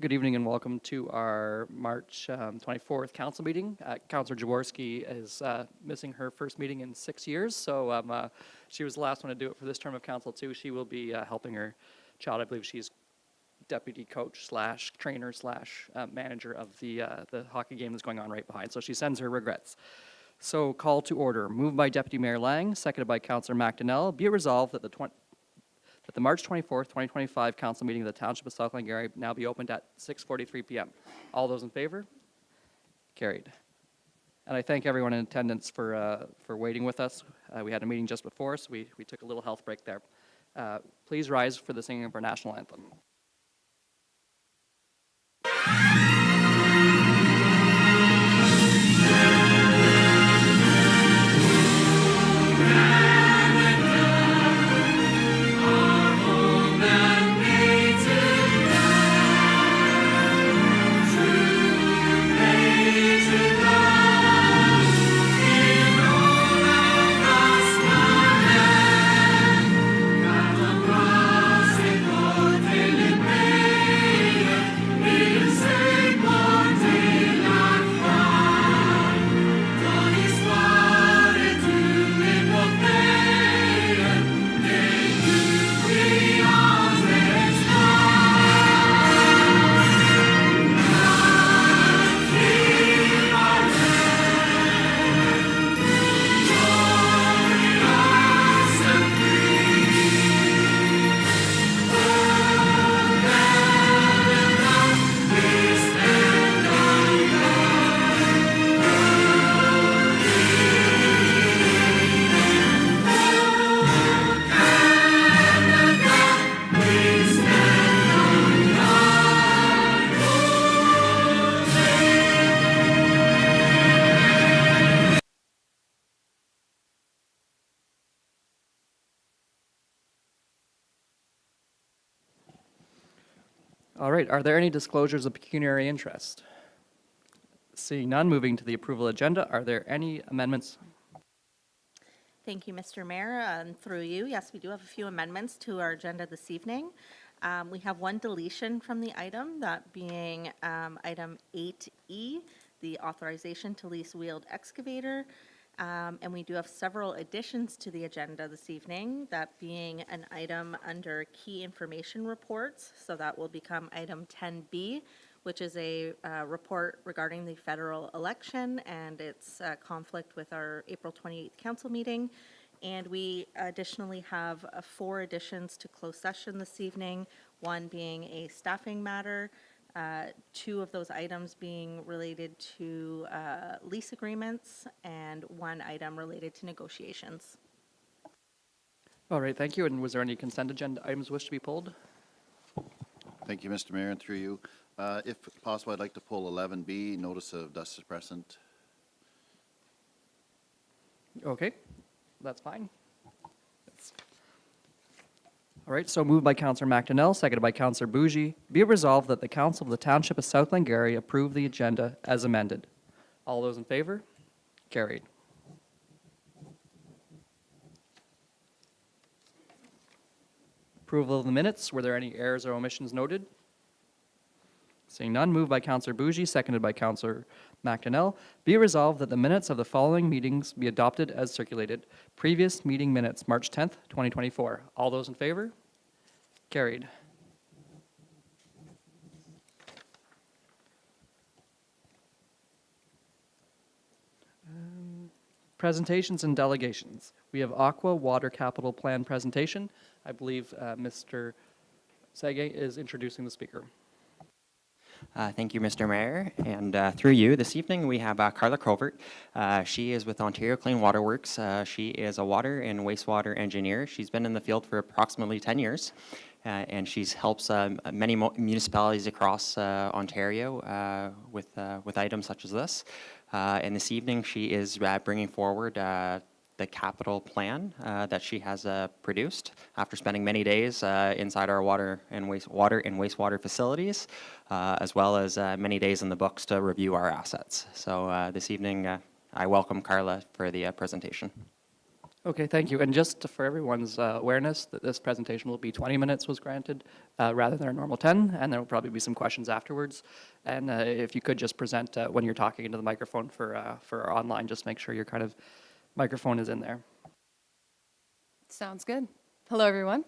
Good evening and welcome to our March 24th council meeting. Councillor Jaworski is missing her first meeting in 6 years, so she was the last one to do it for this term of council too. She will be helping her child. I believe she's deputy coach slash trainer slash manager of the hockey game that's going on right behind. So she sends her regrets. So call to order. Moved by Deputy Mayor Lang, seconded by Councillor McDonnell. Be it resolved that the March 24th, 2025 council meeting of the Township of South Glengarry now be opened at 6:43 p.m. All those in favor? Carried. And I thank everyone in attendance for waiting with us. We had a meeting just before, so we took a little health break there. Please rise for the singing of our national anthem. All right, are there any disclosures of pecuniary interest? Seeing none, moving to the approval agenda, are there any amendments? Thank you, Mr. Mayor. Through you, yes, we do have a few amendments to our agenda this evening. We have one deletion from the item, that being item 8E, the authorization to lease wheeled excavator. And we do have several additions to the agenda this evening, that being an item under key information reports. So that will become item 10B, which is a report regarding the federal election and its conflict with our April 28th council meeting. And we additionally have 4 additions to closed session this evening, one being a staffing matter, 2 of those items being related to lease agreements, and 1 item related to negotiations. All right, thank you. And was there any consent agenda items wish to be pulled? Thank you, Mr. Mayor, and through you. If possible, I'd like to pull 11B, notice of dust suppressant. Okay, that's fine. All right, so moved by Councillor McDonnell, seconded by Councillor Bougie. Be it resolved that the Council of the Township of South Glengarry approve the agenda as amended. All those in favor? Carried. Approval of the minutes. Were there any errors or omissions noted? Seeing none, moved by Councillor Bougie, seconded by Councillor McDonnell. Be it resolved that the minutes of the following meetings be adopted as circulated. Previous meeting minutes, March 10th, 2024. All those in favor? Carried. Presentations and delegations. We have Aqua Water Capital Plan presentation. I believe Mr. Sege is introducing the speaker. Thank you, Mr. Mayor. And through you, this evening we have Carla Covert. She is with Ontario Clean Water Works. She is a water and wastewater engineer. She's been in the field for approximately 10 years. And she helps many municipalities across Ontario with items such as this. And this evening she is bringing forward the capital plan that she has produced after spending many days inside our water and wastewater facilities, as well as many days in the books to review our assets. So this evening, I welcome Carla for the presentation. Okay, thank you. And just for everyone's awareness, that this presentation will be 20 minutes was granted rather than our normal 10, and there will probably be some questions afterwards. And if you could just present when you're talking into the microphone for online, just make sure your kind of microphone is in there. Sounds good. Hello, everyone.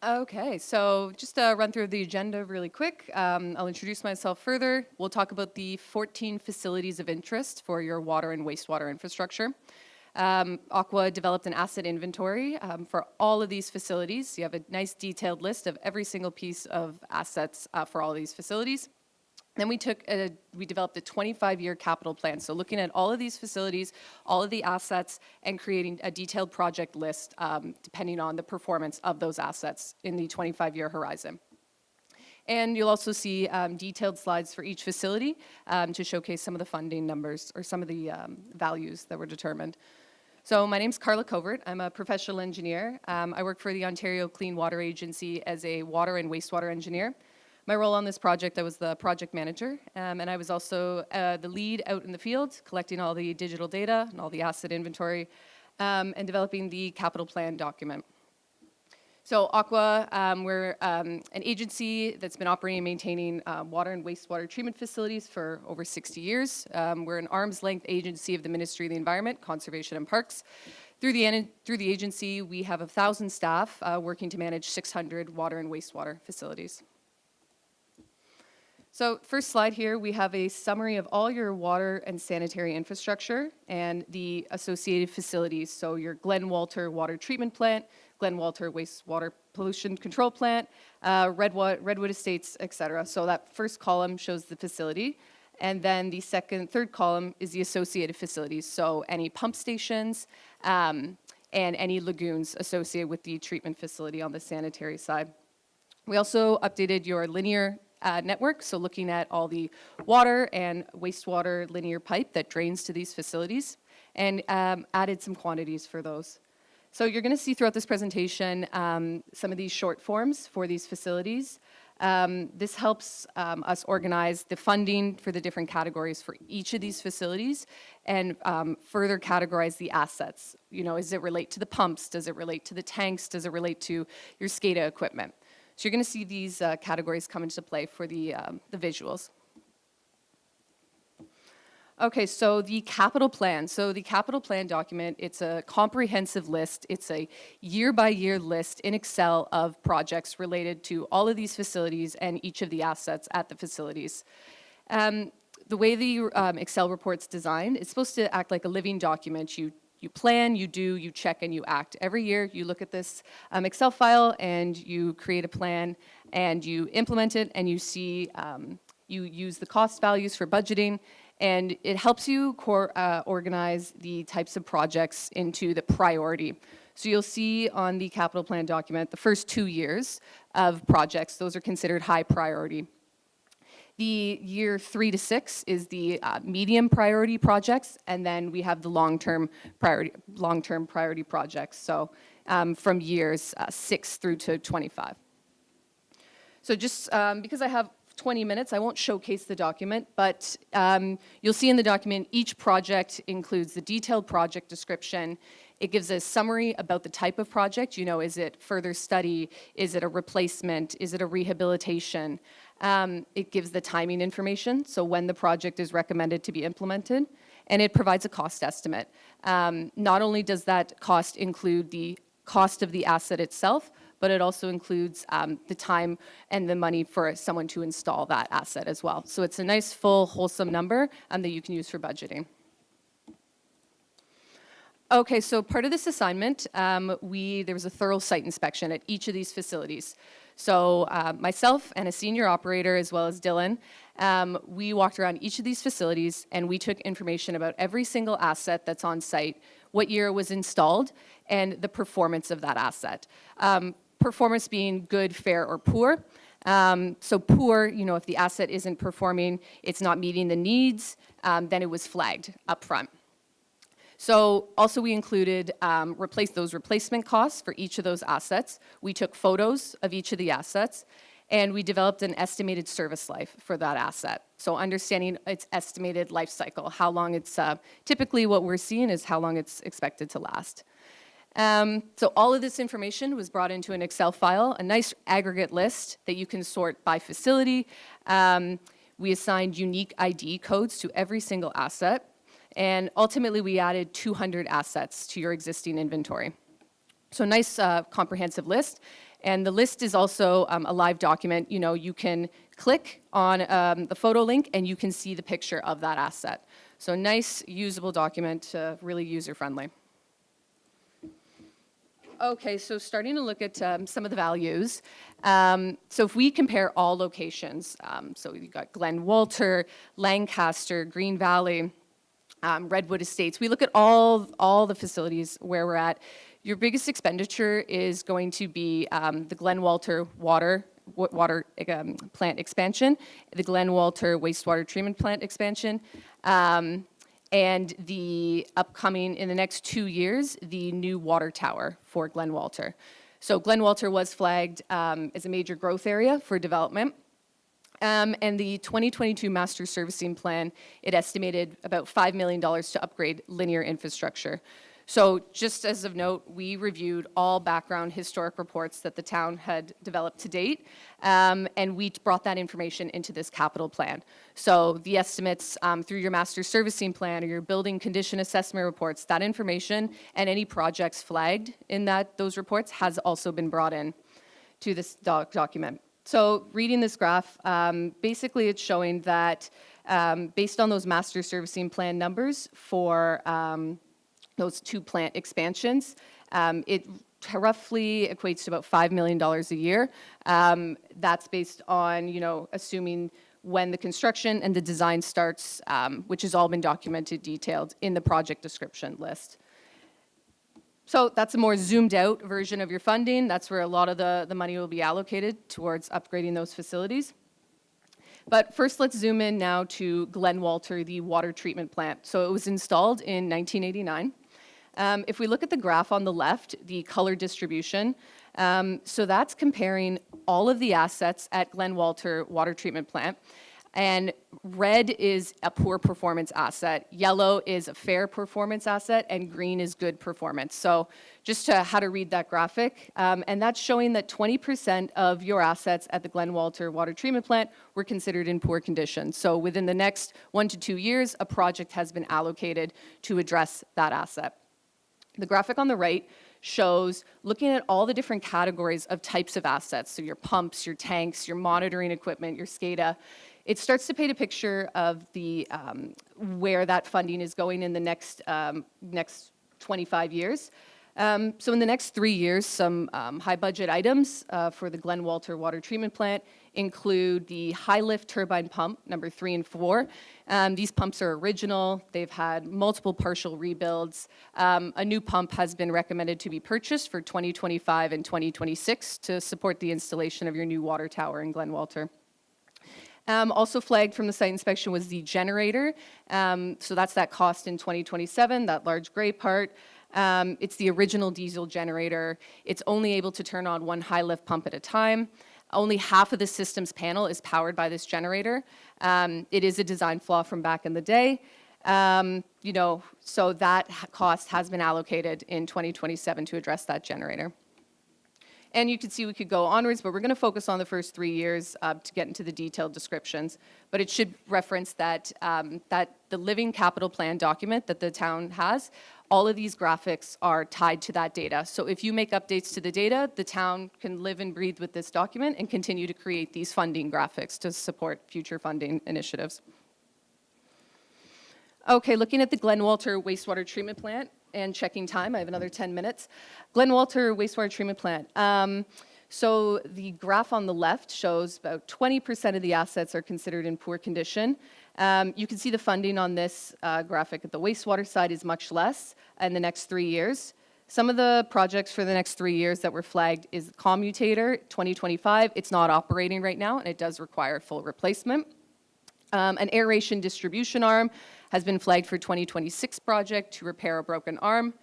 Okay, so just to run through the agenda really quick, I'll introduce myself further. We'll talk about the 14 facilities of interest for your water and wastewater infrastructure. Aqua developed an asset inventory for all of these facilities. You have a nice detailed list of every single piece of assets for all of these facilities. Then we developed a 25-year capital plan. So looking at all of these facilities, all of the assets, and creating a detailed project list depending on the performance of those assets in the 25-year horizon. And you'll also see detailed slides for each facility to showcase some of the funding numbers or some of the values that were determined. So my name's Carla Covert. I'm a professional engineer. I work for the Ontario Clean Water Agency as a water and wastewater engineer. My role on this project, I was the project manager, and I was also the lead out in the field, collecting all the digital data and all the asset inventory, and developing the capital plan document. So Aqua, we're an agency that's been operating and maintaining water and wastewater treatment facilities for over 60 years. We're an arm's length agency of the Ministry of the Environment, Conservation and Parks. Through the agency, we have 1,000 staff working to manage 600 water and wastewater facilities. So first slide here, we have a summary of all your water and sanitary infrastructure and the associated facilities. So your Glen Walter Water Treatment Plant, Glen Walter Wastewater Pollution Control Plant, Redwood Estates, et cetera. So that first column shows the facility. And then the third column is the associated facilities. So any pump stations and any lagoons associated with the treatment facility on the sanitary side. We also updated your linear network, so looking at all the water and wastewater linear pipe that drains to these facilities, and added some quantities for those. So you're going to see throughout this presentation some of these short forms for these facilities. This helps us organize the funding for the different categories for each of these facilities and further categorize the assets. You know, does it relate to the pumps? Does it relate to the tanks? Does it relate to your SCADA equipment? So you're going to see these categories come into play for the visuals. Okay, so the capital plan. So the capital plan document, it's a comprehensive list. It's a year-by-year list in Excel of projects related to all of these facilities and each of the assets at the facilities. The way the Excel report's designed, it's supposed to act like a living document. You plan, you do, you check, and you act. Every year, you look at this Excel file, and you create a plan, and you implement it, and you see, you use the cost values for budgeting, and it helps you organize the types of projects into the priority. So you'll see on the capital plan document, the first 2 years of projects, those are considered high priority. The year 3 to 6 is the medium priority projects, and then we have the long-term priority projects. So from years 6 through to 25. So just because I have 20 minutes, I won't showcase the document, but you'll see in the document each project includes the detailed project description. It gives a summary about the type of project. You know, is it further study? Is it a replacement? Is it a rehabilitation? It gives the timing information, so when the project is recommended to be implemented, and it provides a cost estimate. Not only does that cost include the cost of the asset itself, but it also includes the time and the money for someone to install that asset as well. So it's a nice, full, wholesome number that you can use for budgeting. Okay, so part of this assignment, there was a thorough site inspection at each of these facilities. So myself and a senior operator, as well as Dylan, we walked around each of these facilities, and we took information about every single asset that's on site, what year it was installed, and the performance of that asset. Performance being good, fair, or poor. So poor, you know, if the asset isn't performing, it's not meeting the needs, then it was flagged up front. So also we included those replacement costs for each of those assets. We took photos of each of the assets, and we developed an estimated service life for that asset. So understanding its estimated life cycle, how long it's, typically what we're seeing is how long it's expected to last. So all of this information was brought into an Excel file, a nice aggregate list that you can sort by facility. We assigned unique ID codes to every single asset, and ultimately we added 200 assets to your existing inventory. So nice comprehensive list. And the list is also a live document. You know, you can click on the photo link and you can see the picture of that asset. So nice usable document, really user-friendly. Okay, so starting to look at some of the values. So if we compare all locations, so you've got Glen Walter, Lancaster, Green Valley, Redwood Estates, we look at all the facilities where we're at. Your biggest expenditure is going to be the Glen Walter water plant expansion, the Glen Walter wastewater treatment plant expansion, and the upcoming, in the next 2 years, the new water tower for Glen Walter. So Glen Walter was flagged as a major growth area for development. And the 2022 Master Servicing Plan, it estimated about $5 million to upgrade linear infrastructure. So just as of note, we reviewed all background historic reports that the town had developed to date, and we brought that information into this capital plan. So the estimates through your master servicing plan or your building condition assessment reports, that information and any projects flagged in those reports has also been brought in to this document. So reading this graph, basically it's showing that based on those master servicing plan numbers for those 2 plant expansions, it roughly equates to about $5 million a year. That's based on, you know, assuming when the construction and the design starts, which has all been documented, detailed in the project description list. So that's a more zoomed out version of your funding. That's where a lot of the money will be allocated towards upgrading those facilities. But first, let's zoom in now to Glen Walter, the water treatment plant. So it was installed in 1989. If we look at the graph on the left, the color distribution, so that's comparing all of the assets at Glen Walter Water Treatment Plant. And red is a poor performance asset, yellow is a fair performance asset, and green is good performance. So just how to read that graphic, and that's showing that 20% of your assets at the Glen Walter Water Treatment Plant were considered in poor condition. So within the next 1 to 2 years, a project has been allocated to address that asset. The graphic on the right shows looking at all the different categories of types of assets, so your pumps, your tanks, your monitoring equipment, your SCADA. It starts to paint a picture of the where that funding is going in the next 25 years. So in the next 3 years, some high budget items for the Glen Walter Water Treatment Plant include the high lift turbine pump, number 3 and 4. These pumps are original. They've had multiple partial rebuilds. A new pump has been recommended to be purchased for 2025 and 2026 to support the installation of your new water tower in Glen Walter. Also flagged from the site inspection was the generator. So that's that cost in 2027, that large gray part. It's the original diesel generator. It's only able to turn on 1 high lift pump at a time. Only half of the system's panel is powered by this generator. It is a design flaw from back in the day. You know, so that cost has been allocated in 2027 to address that generator. And you can see we could go onwards, but we're going to focus on the first 3 years to get into the detailed descriptions. But it should reference that, that the living capital plan document that the town has, all of these graphics are tied to that data. So if you make updates to the data, the town can live and breathe with this document and continue to create these funding graphics to support future funding initiatives. Okay, looking at the Glen Walter wastewater treatment plant and checking time, I have another 10 minutes. Glen Walter wastewater treatment plant. So the graph on the left shows about 20% of the assets are considered in poor condition. You can see the funding on this graphic at the wastewater side is much less in the next 3 years. Some of the projects for the next 3 years that were flagged is Commutator 2025. It's not operating right now, and it does require full replacement. An aeration distribution arm has been flagged for 2026 project to repair a broken arm.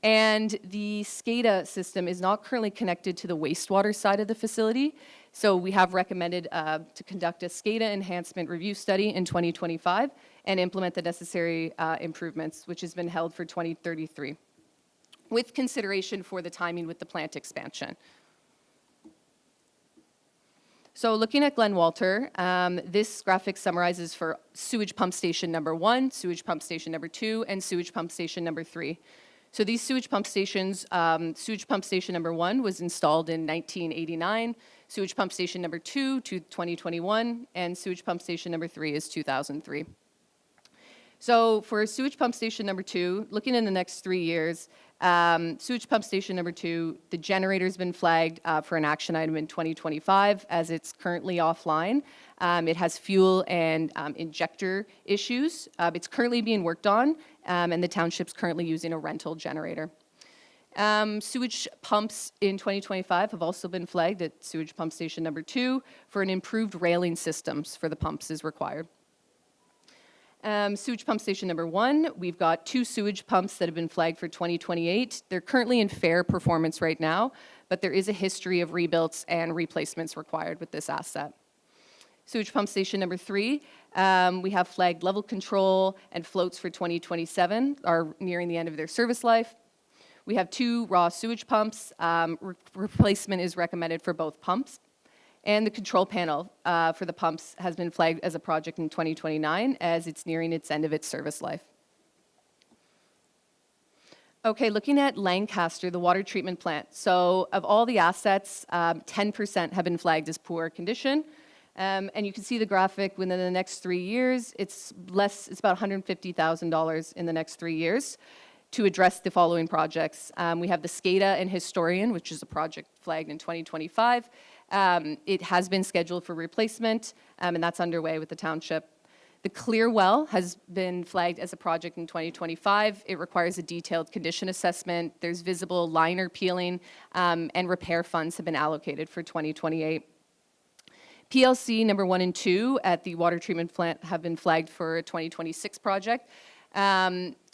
And the SCADA system is not currently connected to the wastewater side of the facility. So we have recommended to conduct a SCADA enhancement review study in 2025 and implement the necessary improvements, which has been held for 2033, with consideration for the timing with the plant expansion. So looking at Glen Walter, this graphic summarizes for sewage pump station number 1, sewage pump station number 2, and sewage pump station number 3. So these sewage pump stations, sewage pump station number 1 was installed in 1989, sewage pump station number 2 to 2021, and sewage pump station number 3 is 2003. So for sewage pump station number 2, looking in the next 3 years, sewage pump station number 2, the generator's been flagged for an action item in 2025 as it's currently offline. It has fuel and injector issues. It's currently being worked on, and the township's currently using a rental generator. Sewage pumps in 2025 have also been flagged at sewage pump station number 2 for an improved railing systems for the pumps is required. Sewage pump station number 1, we've got 2 sewage pumps that have been flagged for 2028. They're currently in fair performance right now, but there is a history of rebuilds and replacements required with this asset. Sewage pump station number 3, we have flagged level control and floats for 2027 are nearing the end of their service life. We have 2 raw sewage pumps. Replacement is recommended for both pumps. And the control panel for the pumps has been flagged as a project in 2029 as it's nearing its end of its service life. Okay, looking at Lancaster, the water treatment plant. So of all the assets, 10% have been flagged as poor condition. And you can see the graphic within the next 3 years, it's about $150,000 in the next 3 years to address the following projects. We have the SCADA and Historian, which is a project flagged in 2025. It has been scheduled for replacement, and that's underway with the township. The Clear Well has been flagged as a project in 2025. It requires a detailed condition assessment. There's visible liner peeling, and repair funds have been allocated for 2028. PLC number 1 and 2 at the water treatment plant have been flagged for a 2026 project.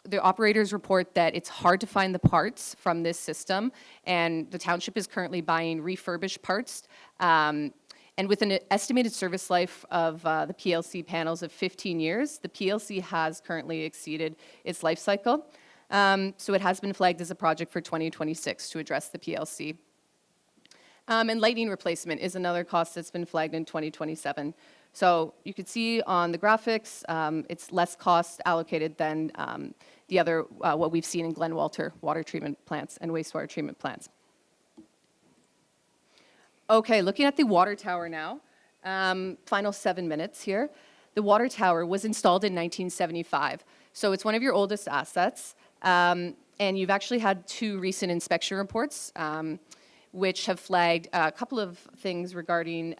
The operators report that it's hard to find the parts from this system, and the township is currently buying refurbished parts. And with an estimated service life of the PLC panels of 15 years, the PLC has currently exceeded its life cycle. So it has been flagged as a project for 2026 to address the PLC. And lighting replacement is another cost that's been flagged in 2027. So you can see on the graphics, it's less cost allocated than the other, what we've seen in Glen Walter water treatment plants and wastewater treatment plants. Okay, looking at the water tower now, final 7 minutes here. The water tower was installed in 1975, so it's one of your oldest assets, and you've actually had 2 recent inspection reports, which have flagged a couple of things regarding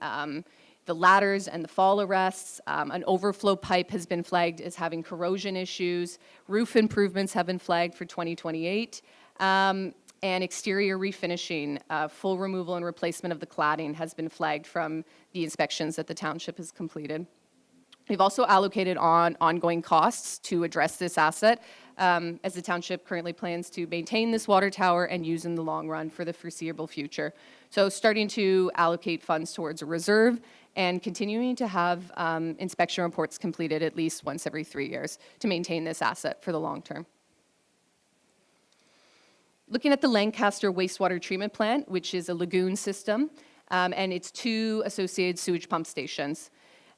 the ladders and the fall arrests. An overflow pipe has been flagged as having corrosion issues. Roof improvements have been flagged for 2028. And exterior refinishing, full removal and replacement of the cladding has been flagged from the inspections that the township has completed. We've also allocated ongoing costs to address this asset, as the township currently plans to maintain this water tower and use in the long run for the foreseeable future. So starting to allocate funds towards a reserve and continuing to have inspection reports completed at least once every 3 years to maintain this asset for the long term. Looking at the Lancaster wastewater treatment plant, which is a lagoon system, and its 2 associated sewage pump stations.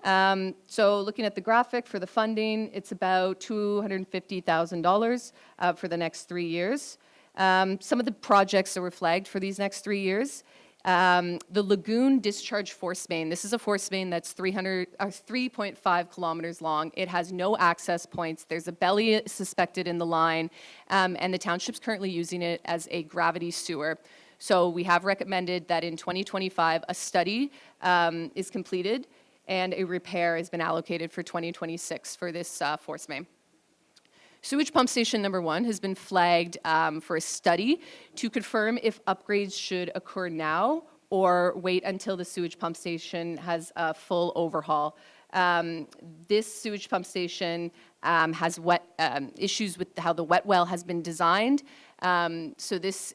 So looking at the graphic for the funding, it's about $250,000 for the next 3 years. Some of the projects that were flagged for these next 3 years, the lagoon discharge force main. This is a force main that's 3.5 kilometers long. It has no access points. There's a belly suspected in the line, and the township's currently using it as a gravity sewer. So we have recommended that in 2025, a study is completed and a repair has been allocated for 2026 for this force main. Sewage pump station number 1 has been flagged for a study to confirm if upgrades should occur now or wait until the sewage pump station has a full overhaul. This sewage pump station has issues with how the wet well has been designed. So this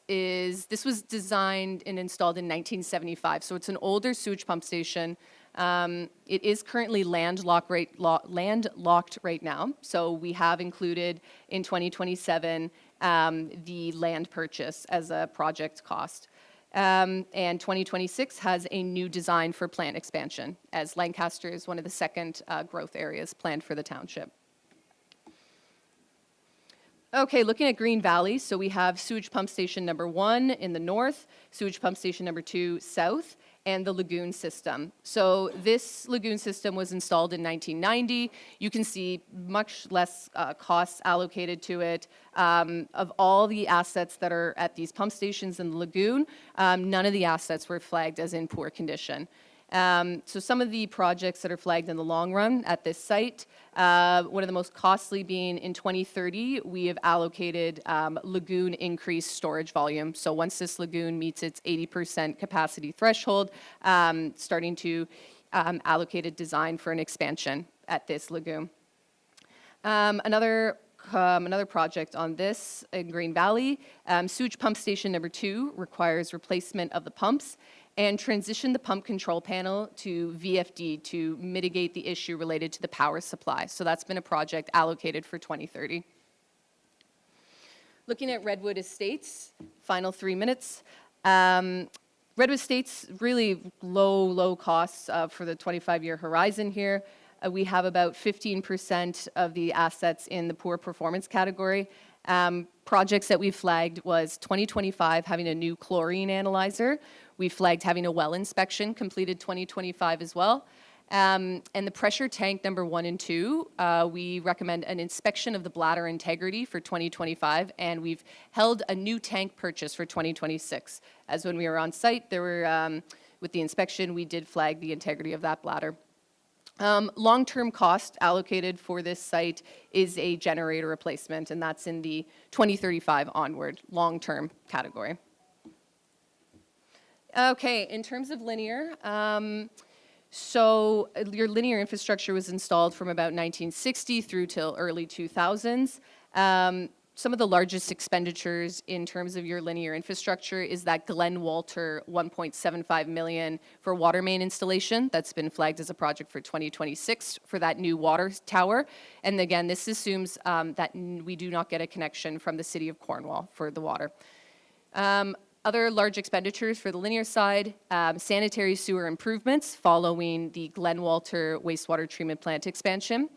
was designed and installed in 1975. So it's an older sewage pump station. It is currently landlocked right now. So we have included in 2027 the land purchase as a project cost. And 2026 has a new design for plant expansion, as Lancaster is one of the second growth areas planned for the township. Okay, looking at Green Valley, so we have sewage pump station number 1 in the north, sewage pump station number 2 south, and the lagoon system. So this lagoon system was installed in 1990. You can see much less costs allocated to it. Of all the assets that are at these pump stations in the lagoon, none of the assets were flagged as in poor condition. So some of the projects that are flagged in the long run at this site, one of the most costly being in 2030, we have allocated lagoon increased storage volume. So once this lagoon meets its 80% capacity threshold, starting to allocate a design for an expansion at this lagoon. Another project on this in Green Valley, sewage pump station number 2 requires replacement of the pumps and transition the pump control panel to VFD to mitigate the issue related to the power supply. So that's been a project allocated for 2030. Looking at Redwood Estates, final 3 minutes. Redwood Estates, really low costs for the 25-year horizon here. We have about 15% of the assets in the poor performance category. Projects that we flagged was 2025 having a new chlorine analyzer. We flagged having a well inspection completed 2025 as well. And the pressure tank number 1 and 2, we recommend an inspection of the bladder integrity for 2025, and we've held a new tank purchase for 2026. As when we were on site, there were, with the inspection, we did flag the integrity of that bladder. Long-term cost allocated for this site is a generator replacement, and that's in the 2035 onward long-term category. Okay, in terms of linear, so your linear infrastructure was installed from about 1960 through till early 2000s. Some of the largest expenditures in terms of your linear infrastructure is that Glen Walter 1.75 million for water main installation that's been flagged as a project for 2026 for that new water tower. And again, this assumes that we do not get a connection from the city of Cornwall for the water. Other large expenditures for the linear side, sanitary sewer improvements following the Glen Walter wastewater treatment plant expansion,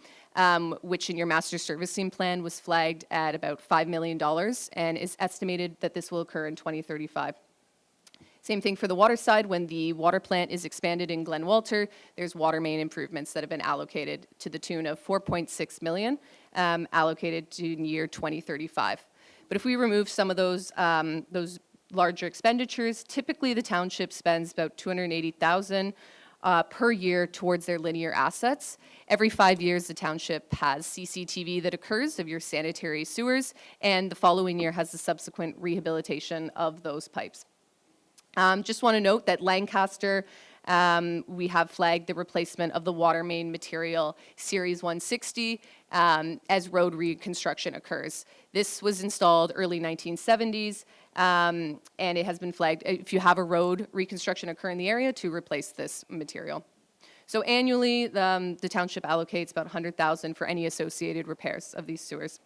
which in your master servicing plan was flagged at about $5 million and is estimated that this will occur in 2035. Same thing for the water side. When the water plant is expanded in Glen Walter, there's water main improvements that have been allocated to the tune of $4.6 million, allocated to year 2035. But if we remove some of those larger expenditures, typically the township spends about $280,000 per year towards their linear assets. Every 5 years, the township has CCTV that occurs of your sanitary sewers, and the following year has the subsequent rehabilitation of those pipes. Just want to note that Lancaster, we have flagged the replacement of the water main material Series 160 as road reconstruction occurs. This was installed early 1970s, and it has been flagged if you have a road reconstruction occur in the area to replace this material. So annually, the township allocates about $100,000 for any associated repairs of these sewers.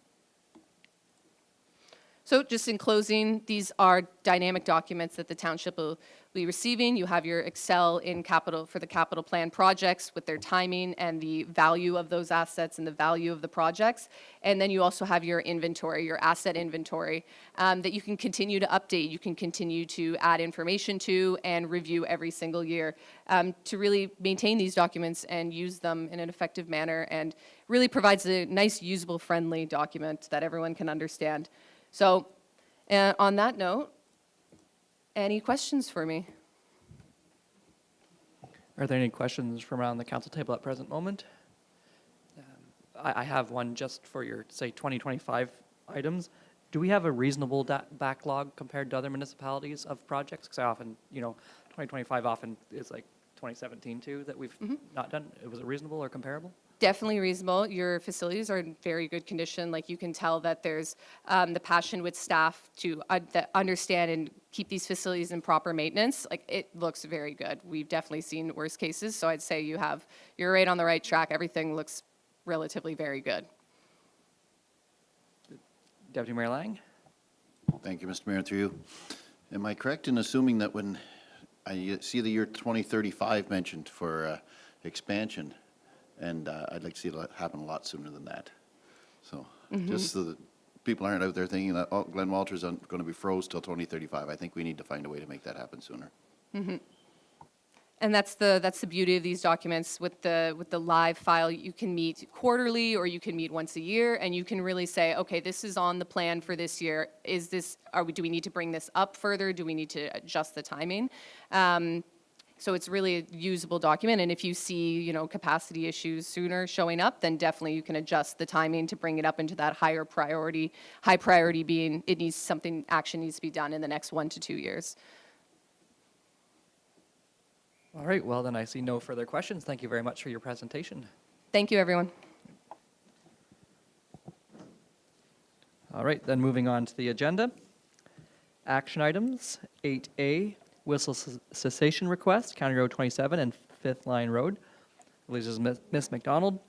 So just in closing, these are dynamic documents that the township will be receiving. You have your Excel in capital for the capital plan projects with their timing and the value of those assets and the value of the projects. And then you also have your inventory, your asset inventory, that you can continue to update. You can continue to add information to and review every single year to really maintain these documents and use them in an effective manner, and really provides a nice, usable, friendly document that everyone can understand. So on that note, any questions for me? Are there any questions from around the council table at present moment? I have one just for your, say, 2025 items. Do we have a reasonable backlog compared to other municipalities of projects? Because I often, 2025 often is like 2017 too that we've not done. Was it reasonable or comparable? definitely reasonable. Your facilities are in very good condition. Like, you can tell that there's the passion with staff to that understand and keep these facilities in proper maintenance. Like, it looks very good. We've definitely seen worse cases, so I'd say you're right on the right track. Everything looks relatively very good. Deputy Mayor Lang? Thank you, Mr. Mayor, through you. Am I correct in assuming that when I see the year 2035 mentioned for expansion, and I'd like to see it happen a lot sooner than that? So just so that people aren't out there thinking that, oh, Glen Walter's going to be froze till 2035. I think we need to find a way to make that happen sooner. And that's the beauty of these documents. With the live file, you can meet quarterly or you can meet once a year, and you can really say, okay, this is on the plan for this year. Do we need to bring this up further? Do we need to adjust the timing? So it's really a usable document, and if you see, capacity issues sooner showing up, then definitely you can adjust the timing to bring it up into that higher priority. High priority being action needs to be done in the next 1 to 2 years. All right, well, then I see no further questions. Thank you very much for your presentation. Thank you, everyone. All right, then moving on to the agenda. Action items, 8A, whistle cessation request, County Road 27 and Fifth Line Road. I believe this is Ms. McDonald.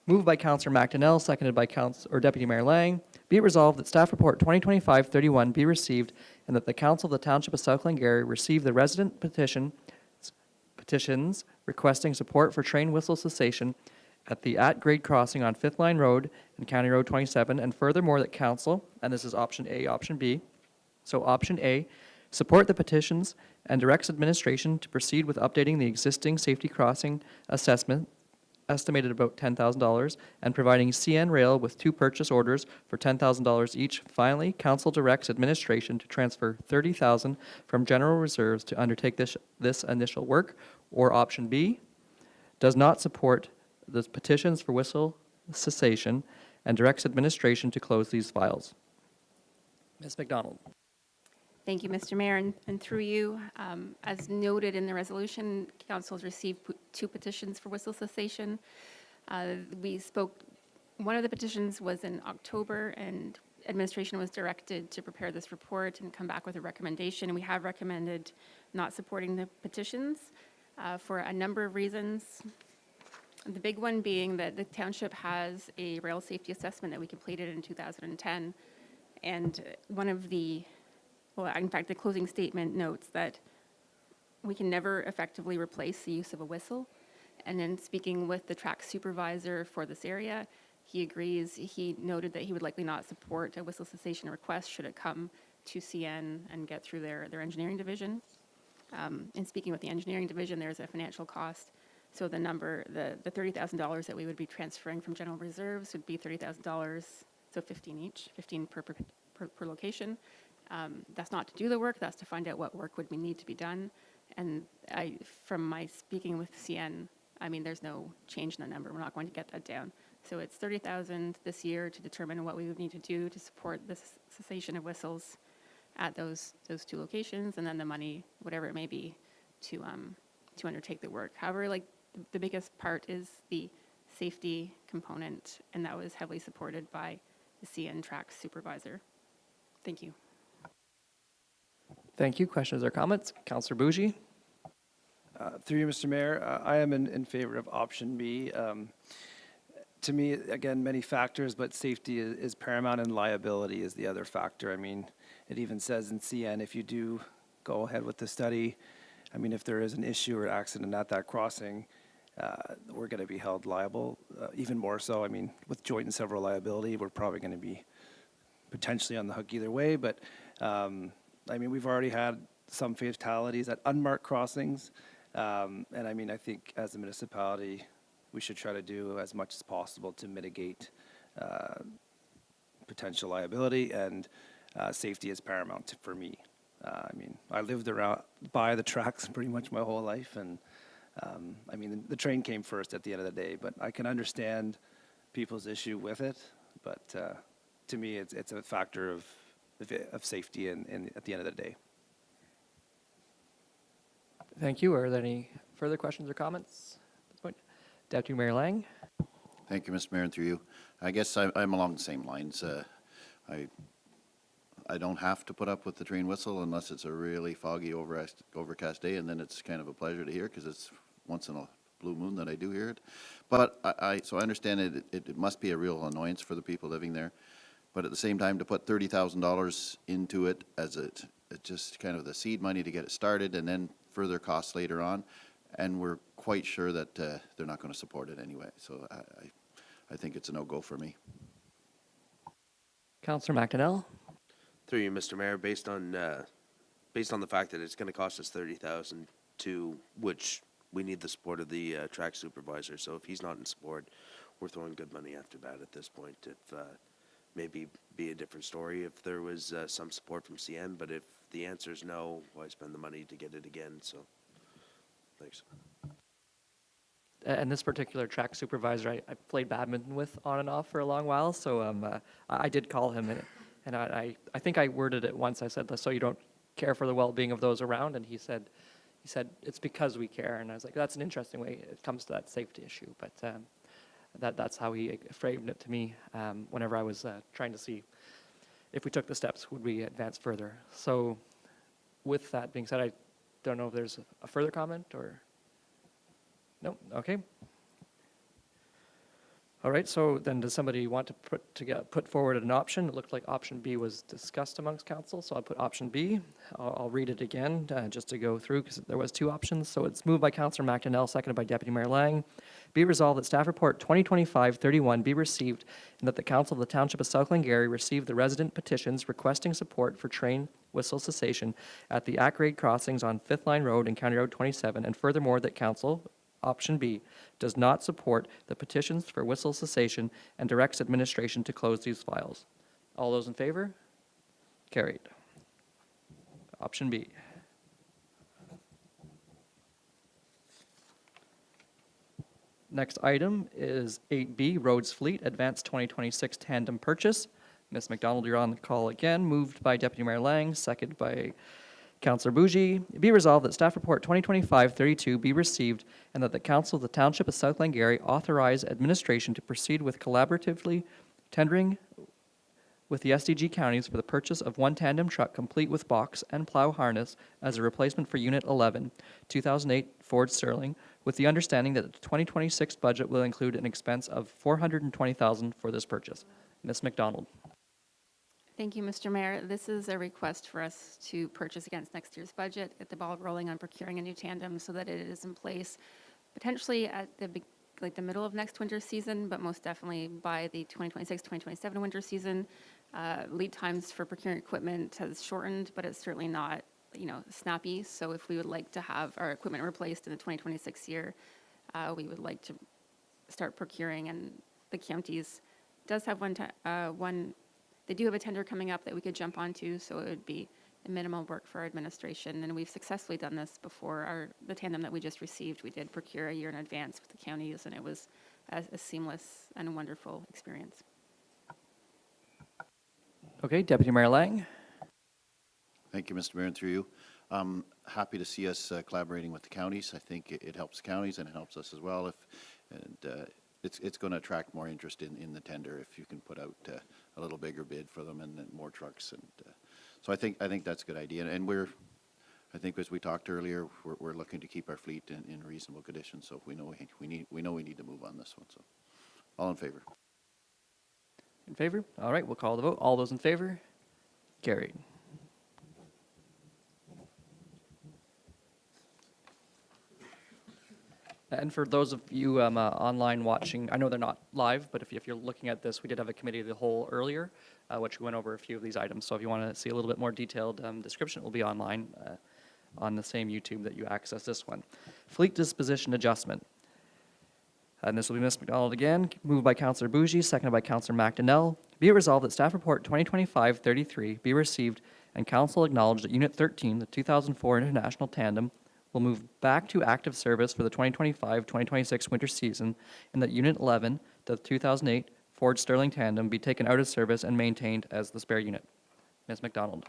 Moved by Councillor McDonnell, seconded by Deputy Mayor Lang. Be it resolved that staff report 2025-31 be received and that the Council of the Township of South Glengarry receive the resident petitions requesting support for train whistle cessation at the at-grade crossing on Fifth Line Road and County Road 27, and furthermore that council, and this is option A, option B, so option A, support the petitions and directs administration to proceed with updating the existing safety crossing assessment, estimated about $10,000, and providing CN Rail with 2 purchase orders for $10,000 each. Finally, council directs administration to transfer $30,000 from general reserves to undertake this initial work. Or option B, does not support the petitions for whistle cessation and directs administration to close these files. Ms. McDonald. Thank you, Mr. Mayor, and through you, as noted in the resolution, council has received 2 petitions for whistle cessation. One of the petitions was in October, and administration was directed to prepare this report and come back with a recommendation. And we have recommended not supporting the petitions for a number of reasons. The big one being that the township has a rail safety assessment that we completed in 2010, and in fact, the closing statement notes that we can never effectively replace the use of a whistle. And then speaking with the track supervisor for this area, he agrees. He noted that he would likely not support a whistle cessation request should it come to CN and get through their engineering division. In speaking with the engineering division, there's a financial cost. So the $30,000 that we would be transferring from general reserves would be $30,000, so 15 each, 15 per location. That's not to do the work, that's to find out what work would need to be done. And from my speaking with CN, there's no change in the number. We're not going to get that down. So it's $30,000 this year to determine what we would need to do to support this cessation of whistles at those 2 locations, and then the money, whatever it may be, to undertake the work. However, the biggest part is the safety component, and that was heavily supported by the CN track supervisor. Thank you. Thank you. Questions or comments? Councillor Bougie. Through you, Mr. Mayor, I am in favor of option B. To me, again, many factors, but safety is paramount and liability is the other factor. It even says in CN, if you do go ahead with the study, if there is an issue or accident at that crossing, we're going to be held liable, even more so. With joint and several liability, we're probably going to be potentially on the hook either way, but we've already had some fatalities at unmarked crossings, and I think as a municipality, we should try to do as much as possible to mitigate potential liability, and safety is paramount for me. I lived around by the tracks pretty much my whole life, and the train came first at the end of the day, but I can understand people's issue with it, but to me, it's a factor of safety and at the end of the day. Thank you. Are there any further questions or comments at this point? Deputy Mayor Lang. Thank you, Mr. Mayor, and through you. I guess I'm along the same lines. I don't have to put up with the train whistle unless it's a really foggy, overcast day, and then it's kind of a pleasure to hear because it's once in a blue moon that I do hear it. But so I understand it must be a real annoyance for the people living there. But at the same time, to put $30,000 into it as it's just kind of the seed money to get it started and then further costs later on, and we're quite sure that they're not going to support it anyway. So I think it's a no-go for me. Councillor McDonnell? Through you, Mr. Mayor, based on the fact that it's going to cost us $30,000 to which we need the support of the track supervisor. So if he's not in support, we're throwing good money after that at this point. If maybe be a different story if there was some support from CN, but if the answer is no, why spend the money to get it again? So, thanks. And this particular track supervisor, I played badminton with on and off for a long while, so I did call him, and I think I worded it once. I said, so you don't care for the well-being of those around? And he said, it's because we care. And I was like, that's an interesting way it comes to that safety issue. But that's how he framed it to me whenever I was trying to see if we took the steps, would we advance further? So with that being said, I don't know if there's a further comment or... No? Okay. All right, so then does somebody want to put forward an option? It looked like option B was discussed amongst council, so I'll put option B. I'll read it again just to go through because there was two options. So it's moved by Councillor McDonnell, seconded by Deputy Mayor Lang. Be resolved that staff report 2025-31 be received and that the council of the Township of South Glengarry receive the resident petitions requesting support for train whistle cessation at the at-grade crossings on 5th Line Road and County Road 27, and furthermore that council, option B, does not support the petitions for whistle cessation and directs administration to close these files. All those in favor? Carried. Option B. Next item is 8B, Roads Fleet Advanced 2026 Tandem Purchase. Ms. McDonald, you're on the call again. Moved by Deputy Mayor Lang, seconded by Councillor Bougie. Be resolved that staff report 2025-32 be received and that the council of the Township of South Glengarry authorize administration to proceed with collaboratively tendering with the SDG counties for the purchase of one tandem truck complete with box and plow harness as a replacement for Unit 11, 2008 Ford Sterling, with the understanding that the 2026 budget will include an expense of $420,000 for this purchase. Ms. McDonald. Thank you, Mr. Mayor. This is a request for us to purchase against next year's budget, get the ball rolling on procuring a new tandem so that it is in place potentially at the middle of next winter season, but most definitely by the 2026-2027 winter season. Lead times for procuring equipment has shortened, but it's certainly not, snappy. So if we would like to have our equipment replaced in the 2026 year, we would like to start procuring. And the counties does have they do have a tender coming up that we could jump onto, so it would be a minimal work for our administration. And we've successfully done this before. The tandem that we just received, we did procure a year in advance with the counties, and it was a seamless and wonderful experience. Okay, Deputy Mayor Lang. Thank you, Mr. Mayor, and through you. Happy to see us collaborating with the counties. I think it helps counties and it helps us as well. It's going to attract more interest in the tender if you can put out a little bigger bid for them and more trucks. And so I think that's a good idea. And I think as we talked earlier, we're looking to keep our fleet in reasonable condition. So we know we need to move on this one. So all in favor? In favor? All right, we'll call the vote. All those in favor? Carried. And for those of you online watching, I know they're not live, but if you're looking at this, we did have a committee of the whole earlier, which we went over a few of these items. So if you want to see a little bit more detailed description, it will be online on the same YouTube that you access this one. Fleet disposition adjustment. And this will be Ms. McDonald again, moved by Councillor Bougie, seconded by Councillor McDonnell. Be it resolved that staff report 2025-33 be received and council acknowledge that Unit 13, the 2004 International Tandem, will move back to active service for the 2025-2026 winter season, and that Unit 11, the 2008 Ford Sterling Tandem, be taken out of service and maintained as the spare unit. Ms. McDonald.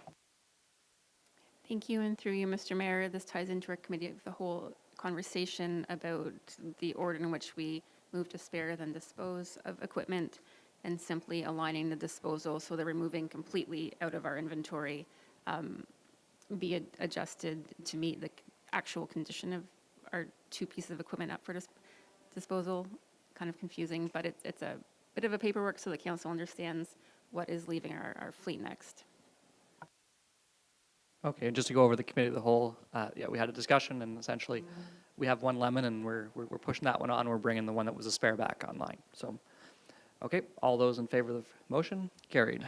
Thank you, and through you, Mr. Mayor, this ties into our committee of the whole conversation about the order in which we move to spare than dispose of equipment, and simply aligning the disposal so they're removing completely out of our inventory, be adjusted to meet the actual condition of our two pieces of equipment up for disposal. Kind of confusing, but it's a bit of a paperwork so the council understands what is leaving our fleet next. Okay, and just to go over the committee of the whole, yeah, we had a discussion, and essentially, we have one lemon, and we're pushing that one on. We're bringing the one that was a spare back online. So, okay, all those in favor of the motion? Carried.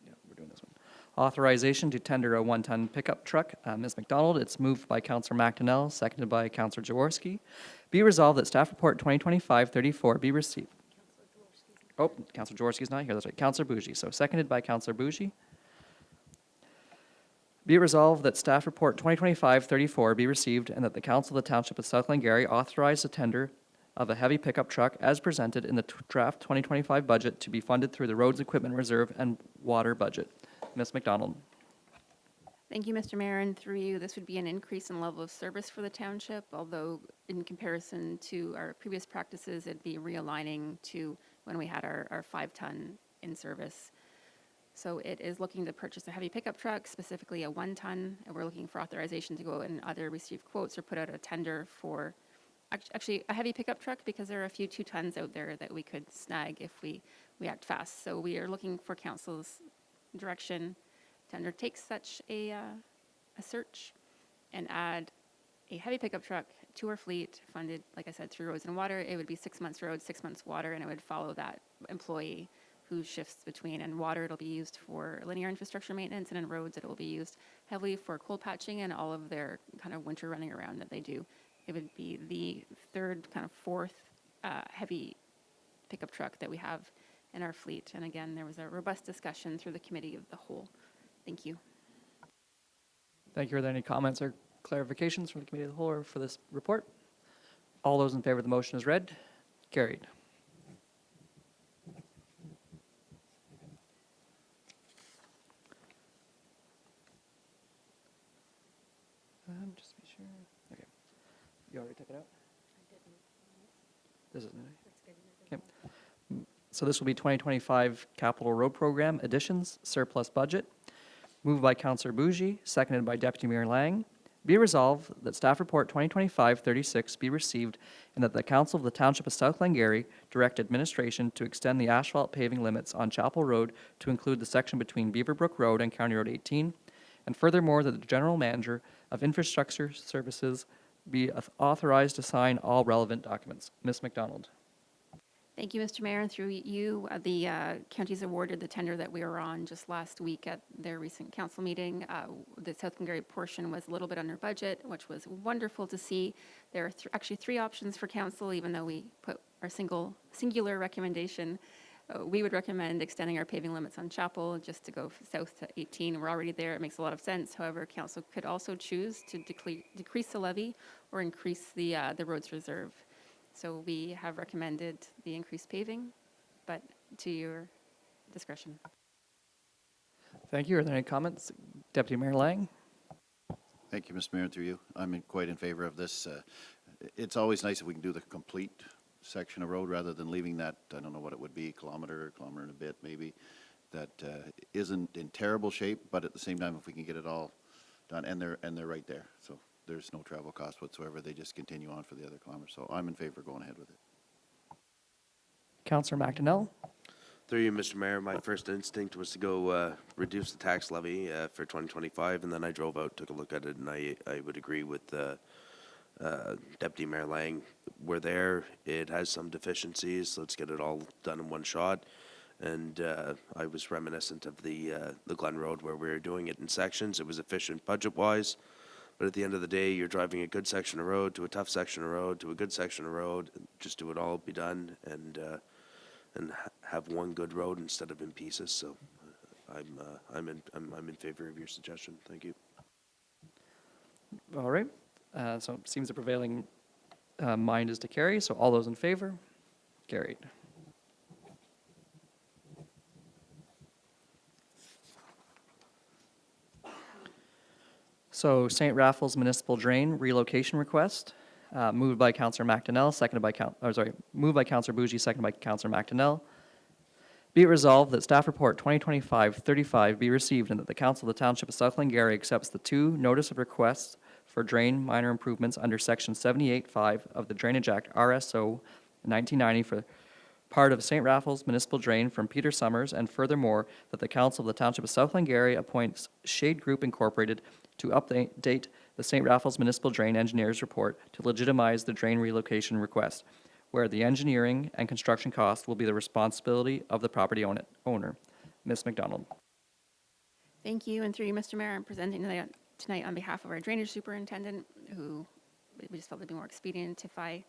Yeah, we're doing this one. Authorization to tender a one-ton pickup truck. Ms. McDonald, it's moved by Councillor McDonnell, seconded by Councillor Jaworski. Be resolved that staff report 2025-34 be received. Oh, Councillor Jaworski's not here, that's right. Councillor Bougie, so seconded by Councillor Bougie. Be it resolved that staff report 2025-34 be received and that the Council of the Township of South Glengarry authorize the tender of a heavy pickup truck as presented in the draft 2025 budget to be funded through the Roads Equipment Reserve and Water budget. Ms. McDonald. Thank you, Mr. Mayor, and through you, this would be an increase in level of service for the township, although in comparison to our previous practices, it'd be realigning to when we had our 5-ton in service. So it is looking to purchase a heavy pickup truck, specifically a 1-ton, and we're looking for authorization to go and either receive quotes or put out a tender for actually a heavy pickup truck, because there are a few 2-tons out there that we could snag if we act fast. So we are looking for council's direction to undertake such a search and add a heavy pickup truck to our fleet, funded, like I said, through Roads and Water. It would be 6 months road, 6 months water, and it would follow that employee who shifts between. And water, it'll be used for linear infrastructure maintenance, and in roads, it will be used heavily for coal patching and all of their kind of winter running around that they do. It would be the third, kind of fourth heavy pickup truck that we have in our fleet. And again, there was a robust discussion through the committee of the whole. Thank you. Thank you. Are there any comments or clarifications from the committee of the whole or for this report? All those in favor of the motion as read? Carried. Just be sure. Okay. You already took it out? This isn't it? Okay. So this will be 2025 Capital Road Program additions, surplus budget. Moved by Councillor Bougie, seconded by Deputy Mayor Lang. Be resolved that staff report 2025-36 be received and that the Council of the Township of South Glengarry direct administration to extend the asphalt paving limits on Chapel Road to include the section between Beaverbrook Road and County Road 18. And furthermore, that the General Manager of Infrastructure Services be authorized to sign all relevant documents. Ms. McDonald. Thank you, Mr. Mayor. And through you, the counties awarded the tender that we were on just last week at their recent council meeting. The South Glengarry portion was a little bit under budget, which was wonderful to see. There are actually 3 options for council, even though we put our singular recommendation. We would recommend extending our paving limits on Chapel just to go south to 18. We're already there. It makes a lot of sense. However, council could also choose to decrease the levy or increase the roads reserve. So we have recommended the increased paving, but to your discretion. Thank you. Are there any comments? Deputy Mayor Lang. Thank you, Mr. Mayor, through you. I'm quite in favor of this. It's always nice if we can do the complete section of road rather than leaving that, I don't know what it would be, kilometer and a bit maybe, that isn't in terrible shape, but at the same time, if we can get it all done, and they're right there. So there's no travel cost whatsoever. They just continue on for the other kilometers. So I'm in favor of going ahead with it. Councillor McDonnell. Through you, Mr. Mayor, my first instinct was to go reduce the tax levy for 2025, and then I drove out, took a look at it, and I would agree with Deputy Mayor Lang. We're there. It has some deficiencies. Let's get it all done in one shot. And I was reminiscent of the Glen Road where we were doing it in sections. It was efficient budget-wise. But at the end of the day, you're driving a good section of road to a tough section of road to a good section of road. Just do it all, be done, and have one good road instead of in pieces. So I'm in favor of your suggestion. Thank you. All right. So it seems the prevailing mind is to carry. So all those in favor? Carried. So St. Raffles Municipal Drain relocation request, moved by Councillor McDonnell, moved by Councillor Bougie, seconded by Councillor McDonnell. Be it resolved that staff report 2025-35 be received and that the Council of the Township of South Glengarry accepts the 2 notice of requests for drain minor improvements under Section 78.5 of the Drainage Act RSO 1990 for part of St. Raffles Municipal Drain from Peter Summers, and furthermore, that the Council of the Township of South Glengarry appoints Shade Group Incorporated to update the St. Raffles Municipal Drain Engineers Report to legitimize the drain relocation request, where the engineering and construction cost will be the responsibility of the property owner. Ms. McDonald. Thank you, and through you, Mr. Mayor, I'm presenting tonight on behalf of our drainage superintendent, who we just felt it'd be more expedient if I